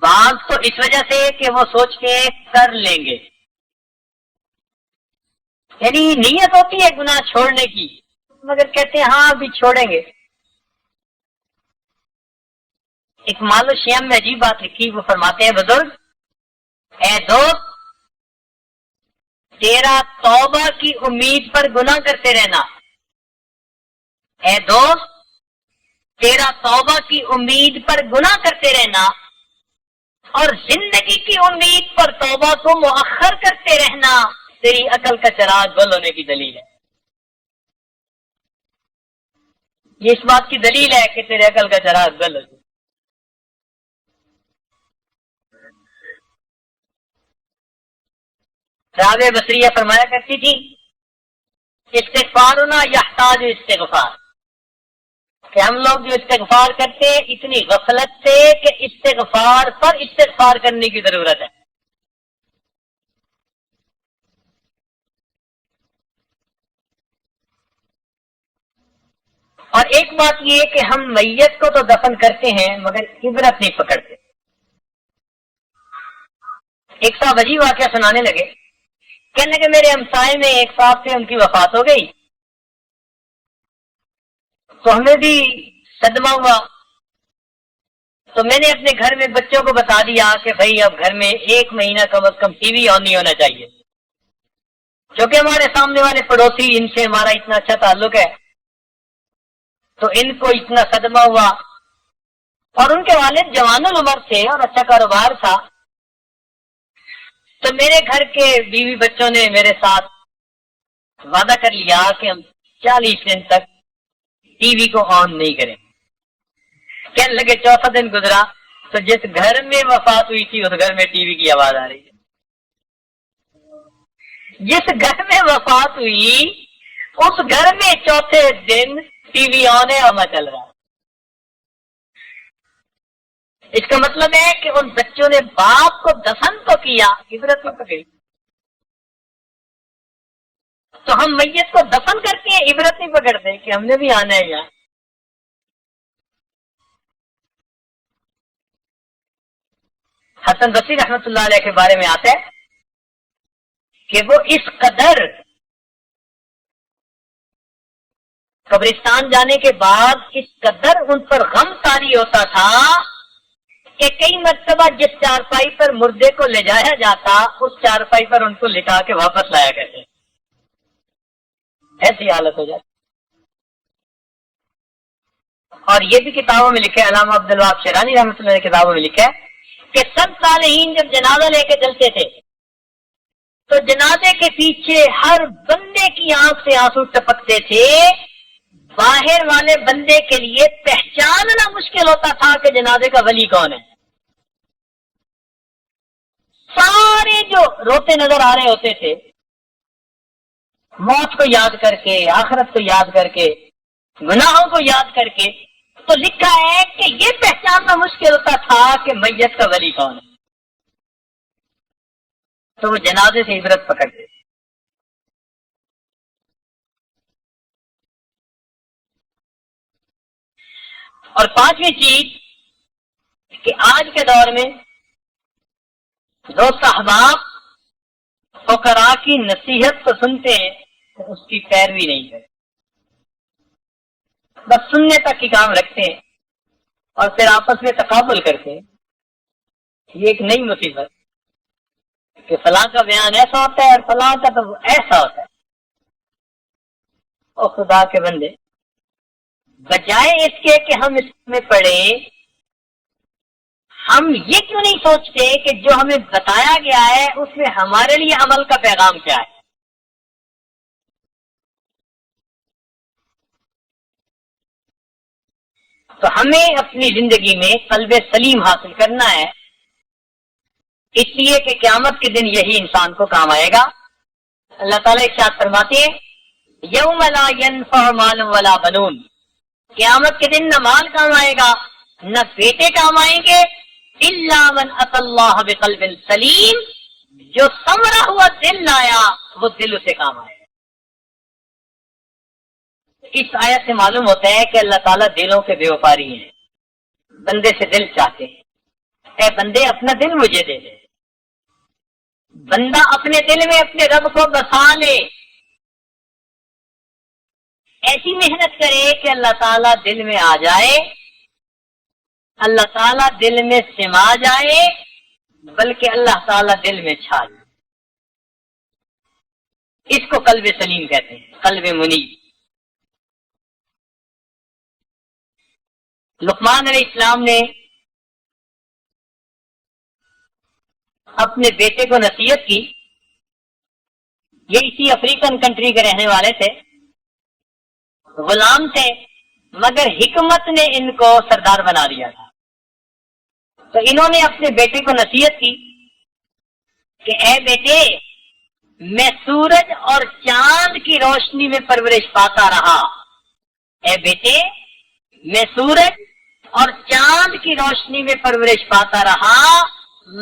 بعض تو اس وجہ سے کہ وہ سوچتے ہیں کر لیں گے، یعنی نیت ہوتی ہے گناہ چھوڑنے کی مگر کہتے ہیں ہاں ابھی چھوڑیں گے۔ ایک مالو شیام میں عجیب بات لکھی، وہ فرماتے ہیں بزرگ، اے دوست، تیرا توبہ کی امید پر گناہ کرتے رہنا، اے دوست تیرا توبہ کی امید پر گناہ کرتے رہنا اور زندگی کی امید پر توبہ کو مؤخر کرتے رہنا تیری عقل کا چراغ گل ہونے کی دلیل ہے۔ یہ اس بات کی دلیل ہے کہ تیرے عقل کا چراغ گل ہو جائے۔ رابعہ بصریہ فرمایا کرتی تھی، استغفارنا یحتاج استغفار، کہ ہم لوگ جو استغفار کرتے ہیں اتنی غفلت سے کہ استغفار پر استغفار کرنے کی ضرورت ہے۔ اور ایک بات یہ کہ ہم میت کو تو دفن کرتے ہیں مگر عبرت نہیں پکڑتے۔ ایک صاحب عجیب واقعہ سنانے لگے، کہنے کہ میرے ہمسائے میں ایک صاحب سے ان کی وفات ہو گئی تو ہمیں بھی صدمہ ہوا، تو میں نے اپنے گھر میں بچوں کو بتا دیا کہ بھائی اب گھر میں 1 مہینہ کم از کم ٹی وی آن نہیں ہونا چاہیے، کیونکہ ہمارے سامنے والے پڑوسی ان سے ہمارا اتنا اچھا تعلق ہے، تو ان کو اتنا صدمہ ہوا۔ اور ان کے والد جوان العمر تھے اور اچھا کاروبار تھا، تو میرے گھر کے بیوی بچوں نے میرے ساتھ وعدہ کر لیا کہ ہم 40 دن تک ٹی وی کو آن نہیں کریں۔ کہنے لگے 4تھا دن گزرا تو جس گھر میں وفات ہوئی تھی اس گھر میں ٹی وی کی آواز آ رہی ہے، جس گھر میں وفات ہوئی اس گھر میں 4تھے دن ٹی وی آن ہے اور میں چل رہا۔ اس کا مطلب ہے کہ ان بچوں نے باپ کو دفن تو کیا، عبرت نہیں پکڑی۔ تو ہم میت کو دفن کرتے ہیں، عبرت نہیں پکڑتے کہ ہم نے بھی آنا ہے یہاں۔ حسن بصری رحمۃ اللہ علیہ کے بارے میں آتا ہے کہ وہ اس قدر قبرستان جانے کے بعد اس قدر ان پر غم طاری ہوتا تھا کہ کئی مرتبہ جس چارپائی پر مردے کو لے جایا جاتا اس چارپائی پر ان کو لٹا کے واپس لایا کرتے، ایسی حالت ہو جاتی۔ اور یہ بھی کتابوں میں لکھا ہے، علامہ عبدالوہاب شیرانی رحمۃ اللہ نے کتابوں میں لکھا ہے کہ سب صالحین جب جنازہ لے کے چلتے تھے تو جنازے کے پیچھے ہر بندے کی آنکھ سے آنسو ٹپکتے تھے، باہر والے بندے کے لیے پہچاننا مشکل ہوتا تھا کہ جنازے کا ولی کون ہے۔ سارے جو روتے نظر آ رہے ہوتے تھے موت کو یاد کر کے، آخرت کو یاد کر کے، گناہوں کو یاد کر کے، تو لکھا ہے کہ یہ پہچاننا مشکل ہوتا تھا کہ میت کا ولی کون ہے، تو وہ جنازے سے عبرت پکڑتے۔ اور 5ویں چیز کہ آج کے دور میں دوست احباب فقراء کی نصیحت تو سنتے ہیں تو اس کی پیروی نہیں کرتے، بس سننے تک کی کام رکھتے ہیں اور پھر آپس میں تقابل کرتے ہیں۔ یہ ایک نئی مصیبت کہ فلاں کا بیان ایسا ہوتا ہے اور فلاں کا تو ایسا ہوتا ہے۔ اور خدا کے بندے، بجائے اس کے کہ ہم اس میں پڑھیں، ہم یہ کیوں نہیں سوچتے کہ جو ہمیں بتایا گیا ہے اس میں ہمارے لیے عمل کا پیغام کیا ہے؟ تو ہمیں اپنی زندگی میں قلب سلیم حاصل کرنا ہے، اس لیے کہ قیامت کے دن یہی انسان کو کام آئے گا۔ اللہ تعالیٰ ارشاد فرماتے ہیں یوم لا ینفع مال ولا بنون، قیامت کے دن نہ مال کام آئے گا نہ بیٹے کام آئیں گے، الا من اتى اللہ بقلب سلیم، جو ثمرہ ہوا دل لایا وہ دل اسے کام آئے گا۔ اس آیت سے معلوم ہوتا ہے کہ اللہ تعالیٰ دلوں کے بے وفاری ہیں، بندے سے دل چاہتے ہیں، اے بندے اپنا دل مجھے دے دے، بندہ اپنے دل میں اپنے رب کو بسا لے، ایسی محنت کرے کہ اللہ تعالیٰ دل میں آ جائے، اللہ تعالیٰ دل میں سما جائے، بلکہ اللہ تعالیٰ دل میں چھا جائے۔ اس کو قلب سلیم کہتے ہیں، قلب منیب۔ لقمان علیہ السلام نے اپنے بیٹے کو نصیحت کی، یہ اسی افریقن کنٹری کے رہنے والے تھے، غلام تھے، مگر حکمت نے ان کو سردار بنا دیا تھا۔ تو انہوں نے اپنے بیٹے کو نصیحت کی کہ اے بیٹے، میں سورج اور چاند کی روشنی میں پرورش پاتا رہا، اے بیٹے میں سورج اور چاند کی روشنی میں پرورش پاتا رہا،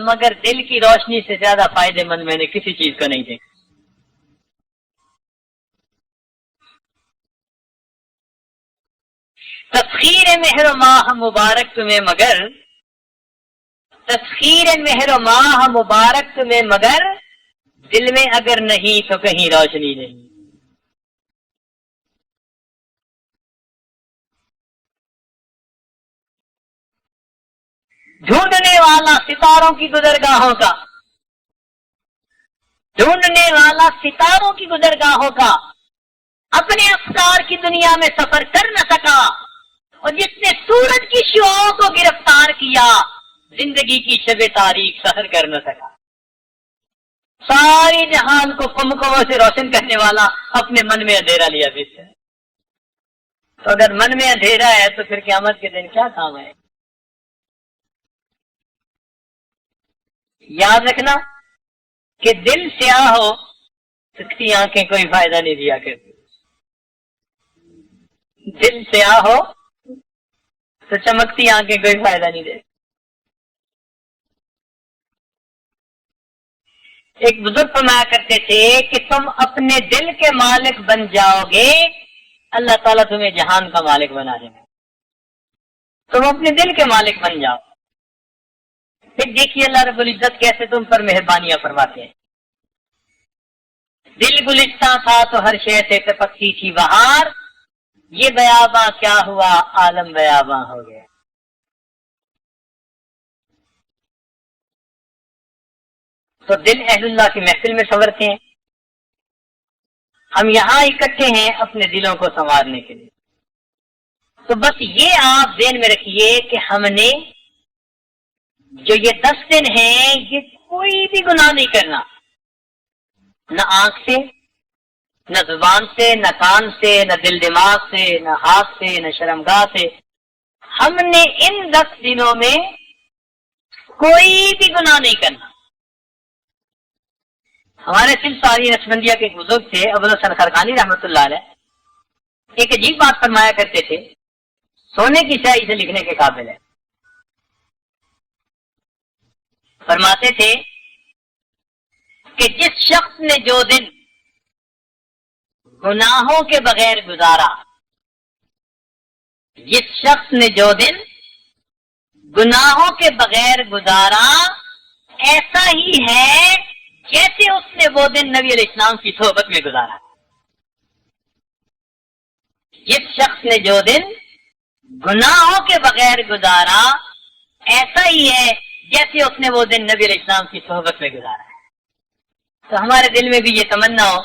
مگر دل کی روشنی سے زیادہ فائدے مند میں نے کسی چیز کو نہیں دیکھا۔ تسخیر مہر و ماہ مبارک تمہیں مگر، تسخیر مہر و ماہ مبارک تمہیں مگر، دل میں اگر نہیں تو کہیں روشنی نہیں۔ ڈھونڈنے والا ستاروں کی گزرگاہوں کا، ڈھونڈنے والا ستاروں کی گزرگاہوں کا، اپنے افکار کی دنیا میں سفر کر نہ سکا، اور جس نے سورج کی شعاعوں کو گرفتار کیا، زندگی کی شب تاریخ سحر کر نہ سکا۔ ساری جہان کو کمکموں سے روشن کرنے والا اپنے من میں اندھیرا لیا بیٹھا ہے۔ تو اگر من میں اندھیرا ہے تو پھر قیامت کے دن کیا کام ہے؟ یاد رکھنا کہ دل سیاہ ہو تو اس کی آنکھیں کوئی فائدہ نہیں دیا کرتی، دل سیاہ ہو تو چمکتی آنکھیں کوئی فائدہ نہیں دے۔ ایک بزرگ فرمایا کرتے تھے کہ تم اپنے دل کے مالک بن جاؤ گے، اللہ تعالیٰ تمہیں جہان کا مالک بنا دے گا۔ تم اپنے دل کے مالک بن جاؤ، پھر دیکھیے اللہ رب العزت کیسے تم پر مہربانیاں فرماتے ہیں۔ دل گلستہ تھا تو ہر شے سے ٹپکتی تھی بہار، یہ بیاباں کیا ہوا عالم بیاباں ہو گیا۔ تو دل اہل اللہ کی محفل میں سنورتے ہیں، ہم یہاں اکٹھے ہیں اپنے دلوں کو سنوارنے کے لیے۔ تو بس یہ آپ ذہن میں رکھیے کہ ہم نے جو یہ 10 دن ہیں یہ کوئی بھی گناہ نہیں کرنا، نہ آنکھ سے، نہ زبان سے، نہ کان سے، نہ دل دماغ سے، نہ ہاتھ سے، نہ شرمگاہ سے۔ ہم نے ان 10 دنوں میں کوئی بھی گناہ نہیں کرنا۔ ہمارے سلساری نقشبندیہ کے بزرگ تھے ابوالحسن خرقانی رحمۃ اللہ علیہ، ایک عجیب بات فرمایا کرتے تھے، سونے کی سیاہی سے لکھنے کے قابل ہے۔ فرماتے تھے کہ جس شخص نے جو دن گناہوں کے بغیر گزارا، جس شخص نے جو دن گناہوں کے بغیر گزارا، ایسا ہی ہے جیسے اس نے وہ دن نبی علیہ السلام کی صحبت میں گزارا۔ جس شخص نے جو دن گناہوں کے بغیر گزارا، ایسا ہی ہے جیسے اس نے وہ دن نبی علیہ السلام کی صحبت میں گزارا ہے۔ تو ہمارے دل میں بھی یہ تمنا ہو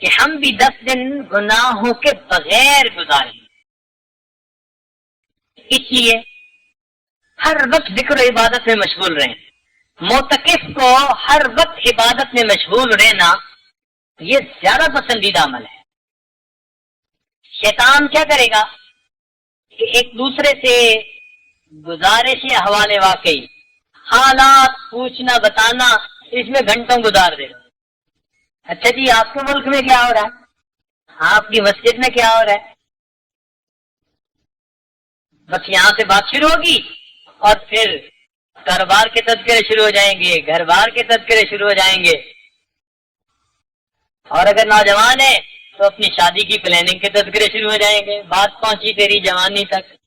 کہ ہم بھی 10 دن گناہوں کے بغیر گزاریں، اس لیے ہر وقت ذکر و عبادت میں مشغول رہیں۔ معتکف کو ہر وقت عبادت میں مشغول رہنا یہ زیادہ پسندیدہ عمل ہے۔ شیطان کیا کرے گا کہ ایک دوسرے سے گزارش حوالے واقعی، حالات پوچھنا بتانا، اس میں گھنٹوں گزار دے گا۔ اچھا جی آپ کے ملک میں کیا ہو رہا ہے، آپ کی مسجد میں کیا ہو رہا ہے، بس یہاں سے بات شروع ہوگی اور پھر کاروبار کے تذکرے شروع ہو جائیں گے، گھر بار کے تذکرے شروع ہو جائیں گے، اور اگر نوجوان ہے تو اپنی شادی کی پلاننگ کے تذکرے شروع ہو جائیں گے، بات پہنچی تیری جوانی تک۔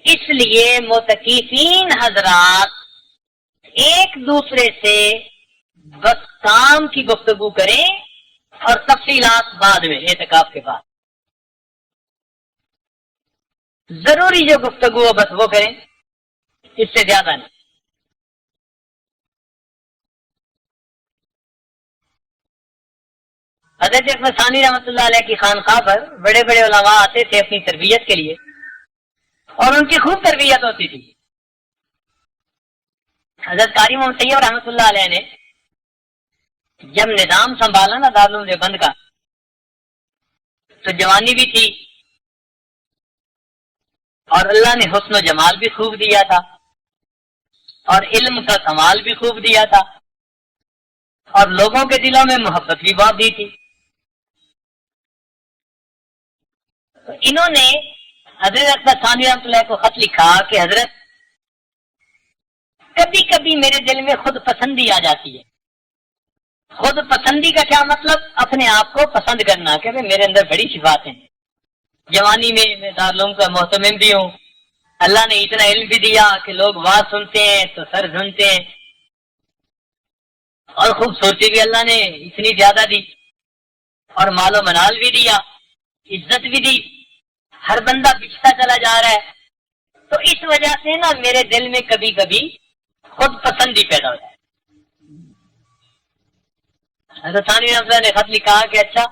اس لیے متقین حضرات ایک دوسرے سے بس کام کی گفتگو کریں اور تفصیلات بعد میں اعتکاف کے بعد، ضروری جو گفتگو ہو بس وہ کریں، اس سے زیادہ نہیں۔ حضرت احمد ثانی رحمۃ اللہ علیہ کی خانقاہ پر بڑے بڑے علماء آتے تھے اپنی تربیت کے لیے، اور ان کی خوب تربیت ہوتی تھی۔ حضرت قاری محمد طیب رحمۃ اللہ علیہ نے جب نظام سنبھالا نا دارالعلوم دیوبند کا، تو جوانی بھی تھی اور اللہ نے حسن و جمال بھی خوب دیا تھا، اور علم کا کمال بھی خوب دیا تھا، اور لوگوں کے دلوں میں محبت بھی بہت دی تھی۔ تو انہوں نے حضرت احمد ثانی رحمۃ اللہ کو خط لکھا کہ حضرت کبھی کبھی میرے دل میں خود پسندی آ جاتی ہے۔ خود پسندی کا کیا مطلب؟ اپنے آپ کو پسند کرنا کہ میرے اندر بڑی صفات ہیں، جوانی میں دارالعلوم کا محتمم بھی ہوں، اللہ نے اتنا علم بھی دیا کہ لوگ بات سنتے ہیں تو سر جھنتے ہیں، اور خوبصورتی بھی اللہ نے اتنی زیادہ دی، اور مال و منال بھی دیا، عزت بھی دی، ہر بندہ بچتا چلا جا رہا ہے۔ تو اس وجہ سے نا میرے دل میں کبھی کبھی خود پسندی پیدا ہو جائے۔ حضرت ثانی رحمۃ اللہ نے خط لکھا کہ اچھا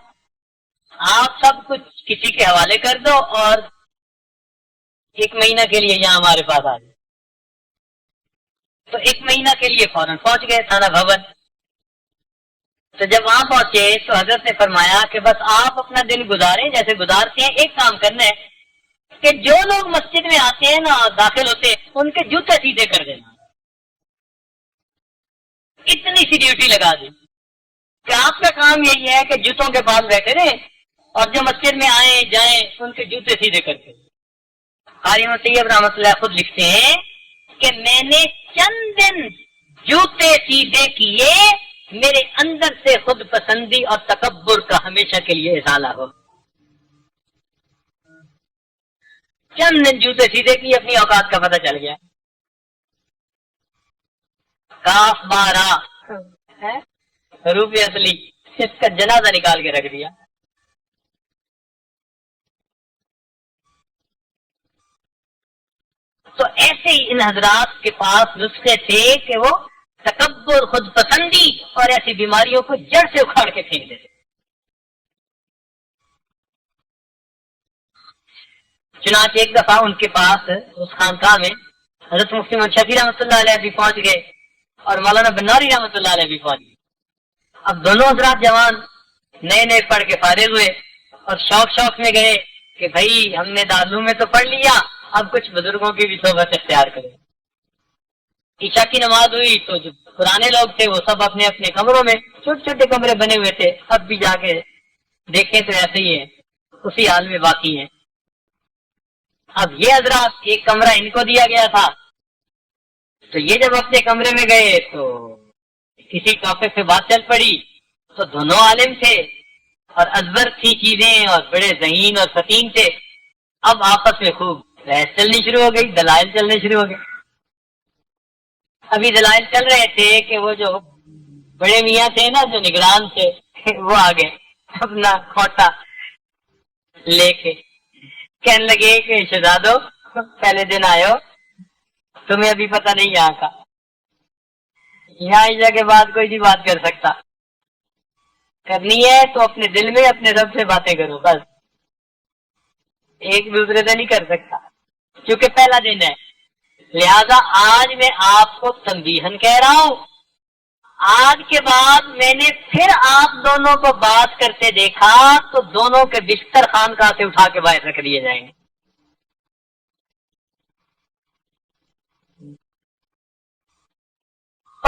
آپ سب کچھ کسی کے حوالے کر دو اور 1 مہینہ کے لیے یہاں ہمارے پاس آ جائے۔ تو 1 مہینہ کے لیے فوراً پہنچ گئے تھانہ بھون۔ تو جب وہاں پہنچے تو حضرت نے فرمایا کہ بس آپ اپنا دن گزاریں جیسے گزارتے ہیں، ایک کام کرنا ہے کہ جو لوگ مسجد میں آتے ہیں نا داخل ہوتے ہیں ان کے جوتے سیدھے کر دینا۔ اتنی سی ڈیوٹی لگا دی کہ آپ کا کام یہی ہے کہ جوتوں کے پاس بیٹھے رہیں اور جو مسجد میں آئیں جائیں ان کے جوتے سیدھے کرتے۔ قاری محمد طیب رحمۃ اللہ خود لکھتے ہیں کہ میں نے چند دن جوتے سیدھے کیے، میرے اندر سے خود پسندی اور تکبر کا ہمیشہ کے لیے ازالہ ہو۔ چند دن جوتے سیدھے کیے، اپنی اوقات کا پتہ چل گیا۔ کاف بارہ روپے اصلی، اس کا جنازہ نکال کے رکھ دیا۔ تو ایسے ہی ان حضرات کے پاس نسخے تھے کہ وہ تکبر، خود پسندی اور ایسی بیماریوں کو جڑ سے اکھاڑ کے پھینک دیتے۔ چنانچہ ایک دفعہ ان کے پاس اس خانقاہ میں حضرت مفتی محمد شفیع رحمۃ اللہ علیہ بھی پہنچ گئے اور مولانا بناری رحمۃ اللہ علیہ بھی پہنچ گئے۔ اب دونوں حضرات جوان نئے نئے پڑھ کے فارغ ہوئے اور شوق میں گئے کہ بھائی ہم نے دارالعلوم میں تو پڑھ لیا، اب کچھ بزرگوں کی بھی صحبت اختیار کریں۔ عشاء کی نماز ہوئی تو جو پرانے لوگ تھے وہ سب اپنے اپنے کمروں میں، چھوٹے چھوٹے کمرے بنے ہوئے تھے، اب بھی جا کے دیکھیں تو ایسے ہی ہیں، اسی حال میں باقی ہیں۔ اب یہ حضرات ایک کمرہ ان کو دیا گیا تھا، تو یہ جب اپنے کمرے میں گئے تو کسی ٹاپک پہ بات چل پڑی، تو دونوں عالم تھے اور ازبر تھی چیزیں اور بڑے ذہین اور فطین تھے۔ اب آپس میں خوب بحث چلنی شروع ہو گئی، دلائل چلنے شروع ہو گئے۔ ابھی دلائل چل رہے تھے کہ وہ جو بڑے میاں تھے نا جو نگران تھے وہ آگے اپنا کھوٹا لے کے کہنے لگے کہ شہزادو پہلے دن آئے ہو، تمہیں ابھی پتہ نہیں یہاں کا، یہاں عشاء کے بعد کوئی نہیں بات کر سکتا، کرنی ہے تو اپنے دل میں اپنے رب سے باتیں کرو، بس ایک دوسرے سے نہیں کر سکتا کیونکہ پہلا دن ہے۔ لہذا آج میں آپ کو تنبیہن کہہ رہا ہوں، آج کے بعد میں نے پھر آپ دونوں کو بات کرتے دیکھا تو دونوں کے بستر خانقاہ سے اٹھا کے باہر رکھ دیے جائیں گے۔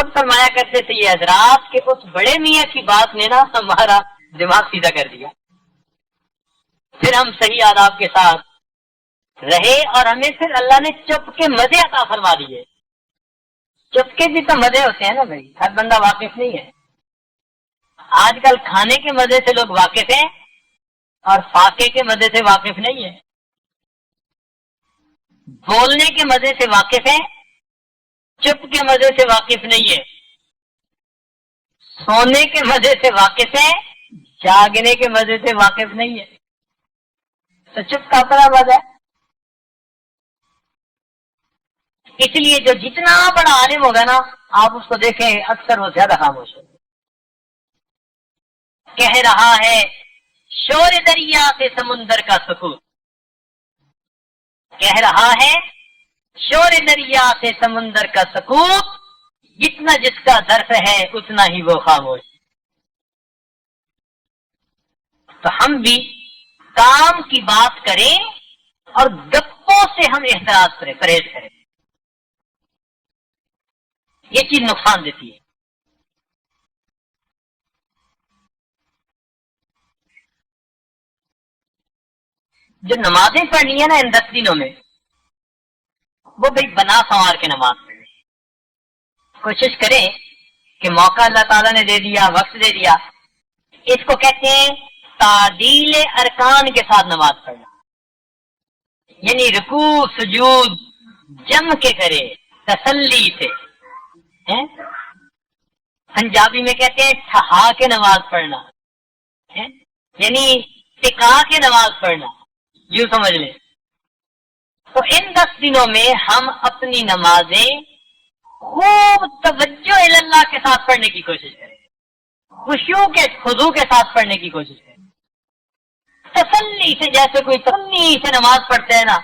خود فرمایا کرتے تھے یہ حضرات کہ اس بڑے میاں کی بات نے نا ہمارا دماغ سیدھا کر دیا. پھر ہم صحیح آداب کے ساتھ رہے اور ہمیں پھر اللہ نے چپ کے مزے عطا فرما دیے. چپ کے بھی تو مزے ہوتے ہیں نا بھائی, ہر بندہ واقف نہیں ہے. آج کل کھانے کے مزے سے لوگ واقف ہیں اور فاقے کے مزے سے واقف نہیں ہے. بولنے کے مزے سے واقف ہے, چپ کے مزے سے واقف نہیں ہے. سونے کے مزے سے واقف ہے, جاگنے کے مزے سے واقف نہیں ہے. تو چپ کا اپنا مزہ ہے. اس لیے جو جتنا بڑا عالم ہوگا نا, آپ اس کو دیکھیں اکثر وہ زیادہ خاموش ہے. کہہ رہا ہے شور دریا سے سمندر کا سکوت, کہہ رہا ہے شور دریا سے سمندر کا سکوت, جتنا جس کا ظرف ہے اتنا ہی وہ خاموش. تو ہم بھی کام کی بات کریں اور گپوں سے ہم احتراز کریں, پرہیز کریں. یہ چیز نقصان دیتی ہے. جو نمازیں پڑھنی ہے نا ان 10 دنوں میں, وہ بھائی بنا سنوار کے نماز پڑھیں. کوشش کریں کہ موقع اللہ تعالیٰ نے دے دیا, وقت دے دیا, اس کو کہتے ہیں تعدیل ارکان کے ساتھ نماز پڑھنا. یعنی رکوع سجود جم کے کرے, تسلی سے. پنجابی میں کہتے ہیں ٹھہا کے نماز پڑھنا, یعنی ٹکا کے نماز پڑھنا, یوں سمجھ لیں. تو ان 10 دنوں میں ہم اپنی نمازیں خوب توجہ اللہ کے ساتھ پڑھنے کی کوشش کریں, خشوع کے خضوع کے ساتھ پڑھنے کی کوشش کریں. تسلی سے, جیسے کوئی تسلی سے نماز پڑھتے ہیں نا,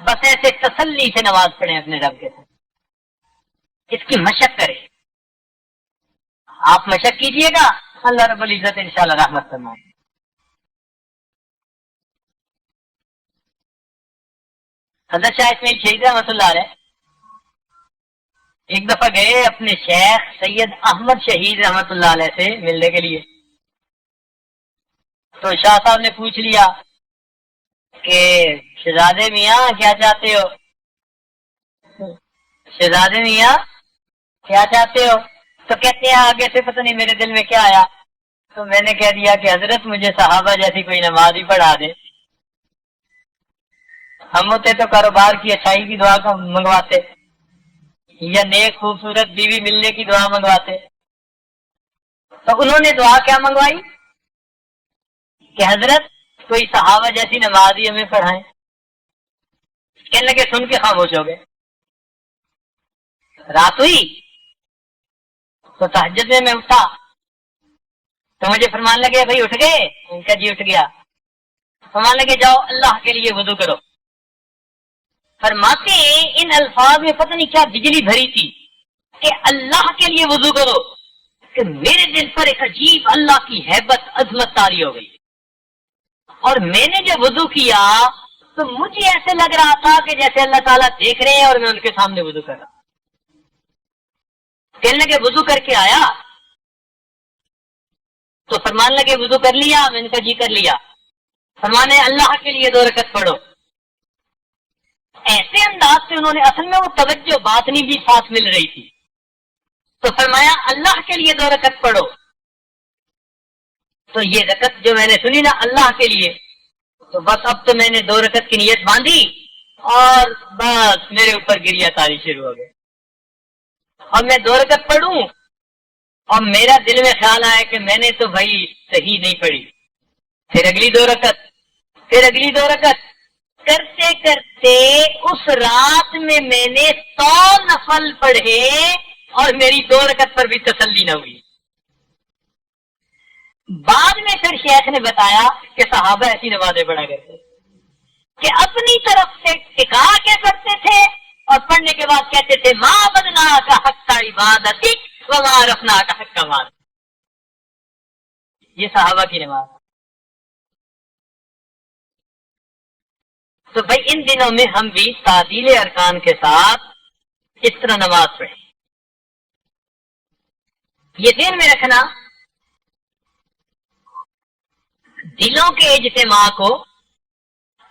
بس ایسے تسلی سے نماز پڑھیں اپنے رب کے ساتھ. اس کی مشق کریں. آپ مشق کیجئے گا, اللہ رب العزت انشاءاللہ رحمت فرمائے. حضرت شاہ اسماعیل شہید رحمۃ اللہ علیہ ایک دفعہ گئے اپنے شیخ سید احمد شہید رحمۃ اللہ علیہ سے ملنے کے لیے. تو شاہ صاحب نے پوچھ لیا کہ شہزادے میاں کیا چاہتے ہو, شہزادے میاں کیا چاہتے ہو؟ تو کہتے ہیں آگے سے پتہ نہیں میرے دل میں کیا آیا, تو میں نے کہہ دیا کہ حضرت مجھے صحابہ جیسی کوئی نماز ہی پڑھا دے. ہم ہوتے تو کاروبار کی اچھائی کی دعا کو منگواتے, یا نیک خوبصورت بیوی ملنے کی دعا منگواتے. تو انہوں نے دعا کیا منگوائی کہ حضرت کوئی صحابہ جیسی نماز ہی ہمیں پڑھائیں. کہنے لگے, سن کے خاموش ہو گئے. رات ہوئی تو تہجد میں اٹھا تو مجھے فرمان لگے بھائی اٹھ گئے؟ ان کا جی اٹھ گیا. فرمان لگے جاؤ اللہ کے لیے وضو کرو. فرماتے ان الفاظ میں پتہ نہیں کیا بجلی بھری تھی کہ اللہ کے لیے وضو کرو, کہ میرے دل پر ایک عجیب اللہ کی ہیبت عظمت طاری ہو گئی. اور میں نے جب وضو کیا تو مجھے ایسے لگ رہا تھا کہ جیسے اللہ تعالیٰ دیکھ رہے ہیں اور میں ان کے سامنے وضو کر رہا. کہنے لگے وضو کر کے آیا؟ تو فرمان لگے وضو کر لیا. میں نے کہا جی کر لیا. فرمانے اللہ کے لیے 2 رکعت پڑھو. ایسے انداز سے انہوں نے, اصل میں وہ توجہ باطنی بھی ساتھ مل رہی تھی. تو فرمایا اللہ کے لیے 2 رکعت پڑھو. تو یہ رکعت جو میں نے سنی نا اللہ کے لیے, تو بس اب تو میں نے 2 رکعت کی نیت باندھی اور بس میرے اوپر گریہ تاری شروع ہو گئے. اور میں 2 رکعت پڑھوں اور میرا دل میں خیال آیا کہ میں نے تو بھائی صحیح نہیں پڑھی. پھر اگلی 2 رکعت, پھر اگلی 2 رکعت, کرتے کرتے اس رات میں نے 100 نفل پڑھے اور میری 2 رکعت پر بھی تسلی نہ ہوئی. بعد میں پھر شیخ نے بتایا کہ صحابہ ایسی نمازیں پڑھا کرتے کہ اپنی طرف سے ٹکا کے پڑھتے تھے اور پڑھنے کے بعد کہتے تھے ماں بدنا کا حق کا عبادت وما رفنا کا حق کا مان. یہ صحابہ کی نماز. تو بھائی ان دنوں میں ہم بھی تعدیل ارکان کے ساتھ اس طرح نماز پڑھیں. یہ ذہن میں رکھنا، دلوں کے اجتماع کو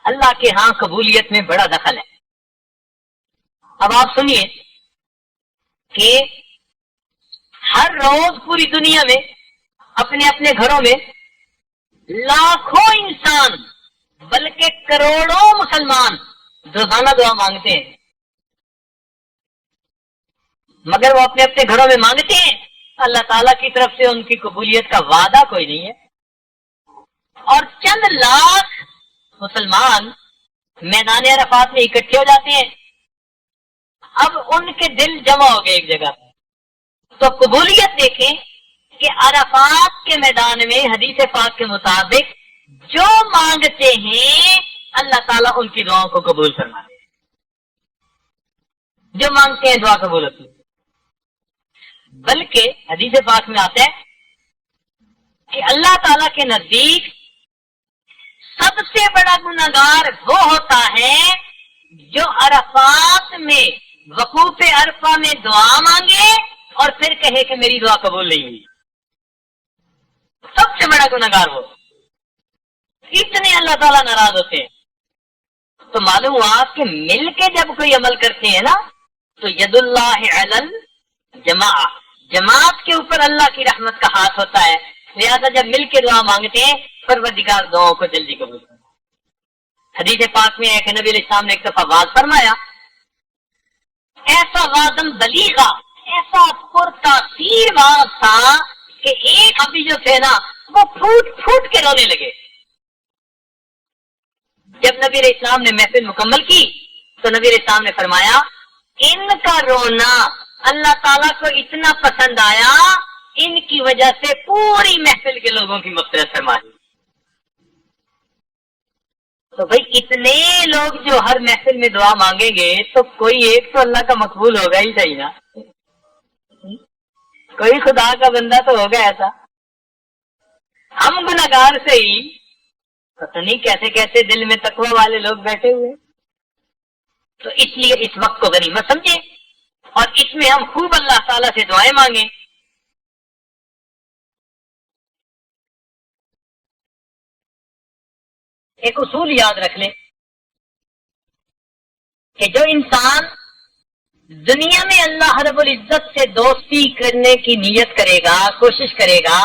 اللہ کے ہاں قبولیت میں بڑا دخل ہے۔ اب آپ سنیے کہ ہر روز پوری دنیا میں اپنے اپنے گھروں میں لاکھوں انسان بلکہ کروڑوں مسلمان روزانہ دعا مانگتے ہیں، مگر وہ اپنے اپنے گھروں میں مانگتے ہیں، اللہ تعالیٰ کی طرف سے ان کی قبولیت کا وعدہ کوئی نہیں ہے۔ اور چند لاکھ مسلمان میدان عرفات میں اکٹھے ہو جاتے ہیں، اب ان کے دل جمع ہو گئے ایک جگہ، تو قبولیت دیکھیں کہ عرفات کے میدان میں حدیث پاک کے مطابق جو مانگتے ہیں اللہ تعالیٰ ان کی دعاؤں کو قبول فرماتے ہیں، جو مانگتے ہیں دعا قبول ہوتی ہے۔ بلکہ حدیث پاک میں آتا ہے کہ اللہ تعالیٰ کے نزدیک سب سے بڑا گناہگار وہ ہوتا ہے جو عرفات میں وقوف عرفہ میں دعا مانگے اور پھر کہے کہ میری دعا قبول نہیں ہوئی۔ سب سے بڑا گناہگار وہ، اتنے اللہ تعالیٰ ناراض ہوتے ہیں۔ تو معلوم ہوا کہ مل کے جب کوئی عمل کرتے ہیں نا تو ید اللہ علی الجماع، جماعت کے اوپر اللہ کی رحمت کا ہاتھ ہوتا ہے، لہذا جب مل کے دعا مانگتے ہیں پروردگار دعاؤں کو جلدی قبول کرتا ہے۔ حدیث پاک میں ہے کہ نبی علیہ السلام نے ایک دفعہ واز فرمایا، ایسا وازن بلیغا، ایسا پرتاثیر واز تھا کہ ایک ابھی جو تھے نا وہ پھوٹ پھوٹ کے رونے لگے۔ جب نبی علیہ السلام نے محفل مکمل کی تو نبی علیہ السلام نے فرمایا ان کا رونا اللہ تعالیٰ کو اتنا پسند آیا، ان کی وجہ سے پوری محفل کے لوگوں کی مغفرت فرما دی۔ تو بھائی اتنے لوگ جو ہر محفل میں دعا مانگیں گے تو کوئی ایک تو اللہ کا مقبول ہوگا ہی صحیح نا، کوئی خدا کا بندہ تو ہوگا ایسا۔ ہم گناہگار سے ہی پتہ نہیں کیسے کیسے دل میں تقوی والے لوگ بیٹھے ہوئے، تو اس لیے اس وقت کو غنیمت سمجھیں اور اس میں ہم خوب اللہ تعالیٰ سے دعائیں مانگیں۔ ایک اصول یاد رکھ لیں کہ جو انسان دنیا میں اللہ رب العزت سے دوستی کرنے کی نیت کرے گا، کوشش کرے گا،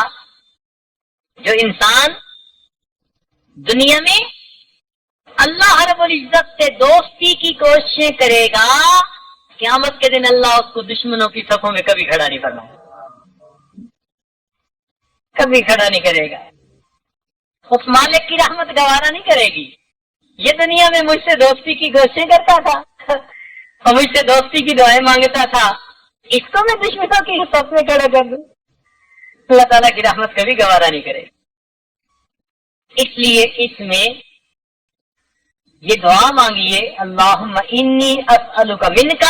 جو انسان دنیا میں اللہ رب العزت سے دوستی کی کوششیں کرے گا، قیامت کے دن اللہ اس کو دشمنوں کی صفوں میں کبھی کھڑا نہیں فرمائے گا، کبھی کھڑا نہیں کرے گا۔ اس مالک کی رحمت گوارا نہیں کرے گی، یہ دنیا میں مجھ سے دوستی کی کوششیں کرتا تھا اور مجھ سے دوستی کی دعائیں مانگتا تھا، اس کو میں دشمنوں کی صف میں کھڑا کر دوں، اللہ تعالیٰ کی رحمت کبھی گوارا نہیں کرے گی۔ اس لیے اس میں یہ دعا مانگیے، اللہم انی اسألک منک،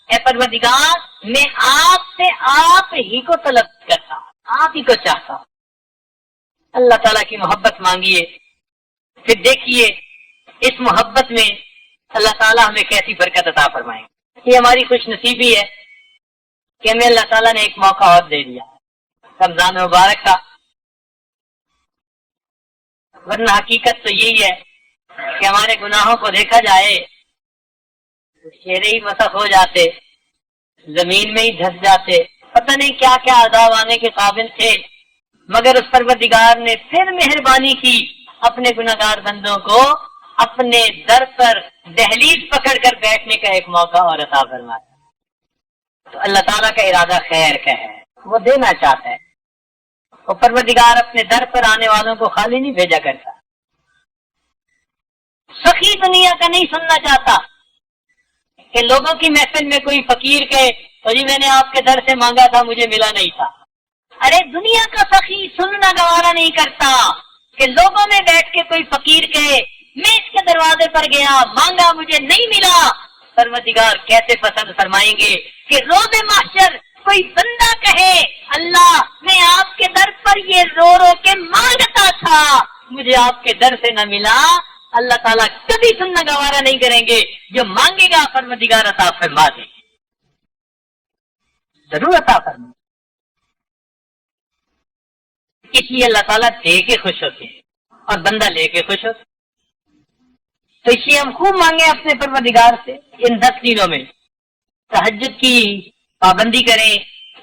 اے پروردگار میں آپ سے آپ ہی کو طلب کرتا، آپ ہی کو چاہتا۔ اللہ تعالیٰ کی محبت مانگیے، پھر دیکھیے اس محبت میں اللہ تعالیٰ ہمیں کیسی برکت عطا فرمائیں۔ یہ ہماری خوش نصیبی ہے کہ ہمیں اللہ تعالیٰ نے ایک موقع اور دے دیا، رمضان مبارک کا، ورنہ حقیقت تو یہی ہے کہ ہمارے گناہوں کو دیکھا جائے چہرے ہی مسخ ہو جاتے، زمین میں ہی دھس جاتے، پتہ نہیں کیا کیا عذاب آنے کے قابل تھے، مگر اس پروردگار نے پھر مہربانی کی، اپنے گناہگار بندوں کو اپنے در پر دہلیز پکڑ کر بیٹھنے کا ایک موقع اور عطا فرمایا۔ تو اللہ تعالیٰ کا ارادہ خیر کا ہے، وہ دینا چاہتا ہے، وہ پروردگار اپنے در پر آنے والوں کو خالی نہیں بھیجا کرتا۔ سخی دنیا کا نہیں سننا چاہتا کہ لوگوں کی محفل میں کوئی فقیر کہے تو جی میں نے آپ کے در سے مانگا تھا مجھے ملا نہیں تھا۔ ارے دنیا کا سخی سننا گوارا نہیں کرتا کہ لوگوں میں بیٹھ کے کوئی فقیر کہے میں اس کے دروازے پر گیا مانگا مجھے نہیں ملا، پروردگار کیسے پسند فرمائیں گے کہ روز محشر کوئی بندہ کہے اللہ میں آپ کے در پر یہ رو رو کے مانگتا تھا مجھے آپ کے در سے نہ ملا۔ اللہ تعالیٰ کبھی سننا گوارا نہیں کریں گے، جو مانگے گا پروردگار عطا فرما دے، ضرور عطا فرما۔ اس لیے اللہ تعالیٰ دے کے خوش ہوتے ہیں اور بندہ لے کے خوش ہوتا ہے۔ تو اس لیے ہم خوب مانگیں اپنے پروردگار سے ان 10 دنوں میں تہجد کی پابندی کریں،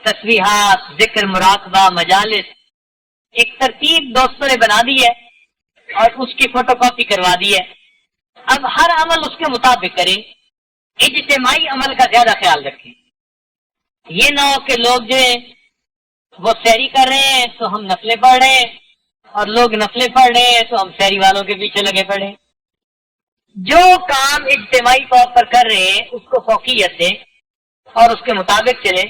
تسبیحات، ذکر، مراقبہ، مجالس، ایک ترتیب دوستوں نے بنا دی ہے اور اس کی فوٹو کاپی کروا دی ہے۔ اب ہر عمل اس کے مطابق کریں، اجتماعی عمل کا زیادہ خیال رکھیں۔ یہ نہ ہو کہ لوگ جو ہیں وہ سحری کر رہے ہیں تو ہم نفلیں پڑھ رہے ہیں، اور لوگ نفلیں پڑھ رہے ہیں تو ہم سحری والوں کے پیچھے لگے پڑے ہیں۔ جو کام اجتماعی طور پر کر رہے ہیں اس کو فوقیت دیں اور اس کے مطابق چلیں،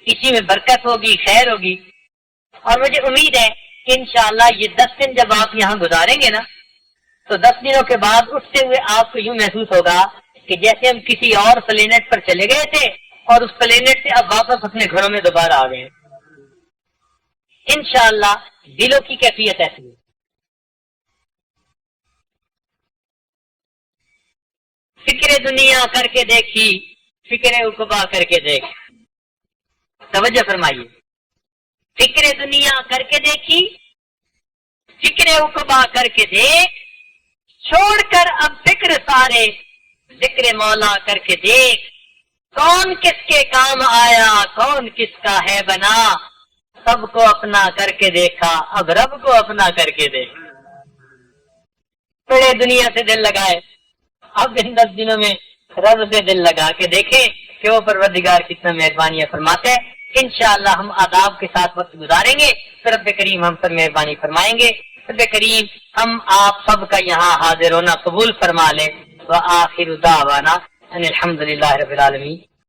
اسی میں برکت ہوگی، خیر ہوگی۔ اور مجھے امید ہے کہ انشاءاللہ یہ 10 دن جب آپ یہاں گزاریں گے نا تو 10 دنوں کے بعد اٹھتے ہوئے آپ کو یوں محسوس ہوگا کہ جیسے ہم کسی اور پلینٹ پر چلے گئے تھے اور اس پلینٹ سے اب واپس اپنے گھروں میں دوبارہ آ گئے۔ انشاءاللہ دلوں کی کیفیت ایسی ہے۔ فکر دنیا کر کے دیکھی، فکر عقبہ کر کے دیکھ۔ توجہ فرمائیے، فکر دنیا کر کے دیکھی، فکر عقبہ کر کے دیکھ، چھوڑ کر اب فکر سارے، ذکر مولا کر کے دیکھ۔ کون کس کے کام آیا، کون کس کا ہے بنا، سب کو اپنا کر کے دیکھا، اب رب کو اپنا کر کے دیکھ۔ بڑے دنیا سے دل لگائے، اب ان 10 دنوں میں رب سے دل لگا کے دیکھیں کہ وہ پروردگار کتنا مہربانی فرماتا ہے۔ انشاءاللہ ہم آداب کے ساتھ وقت گزاریں گے تو رب کریم ہم پر مہربانی فرمائیں گے۔ رب کریم ہم آپ سب کا یہاں حاضر ہونا قبول فرما لے۔ وآخر دعوانا ان الحمدللہ رب العالمین۔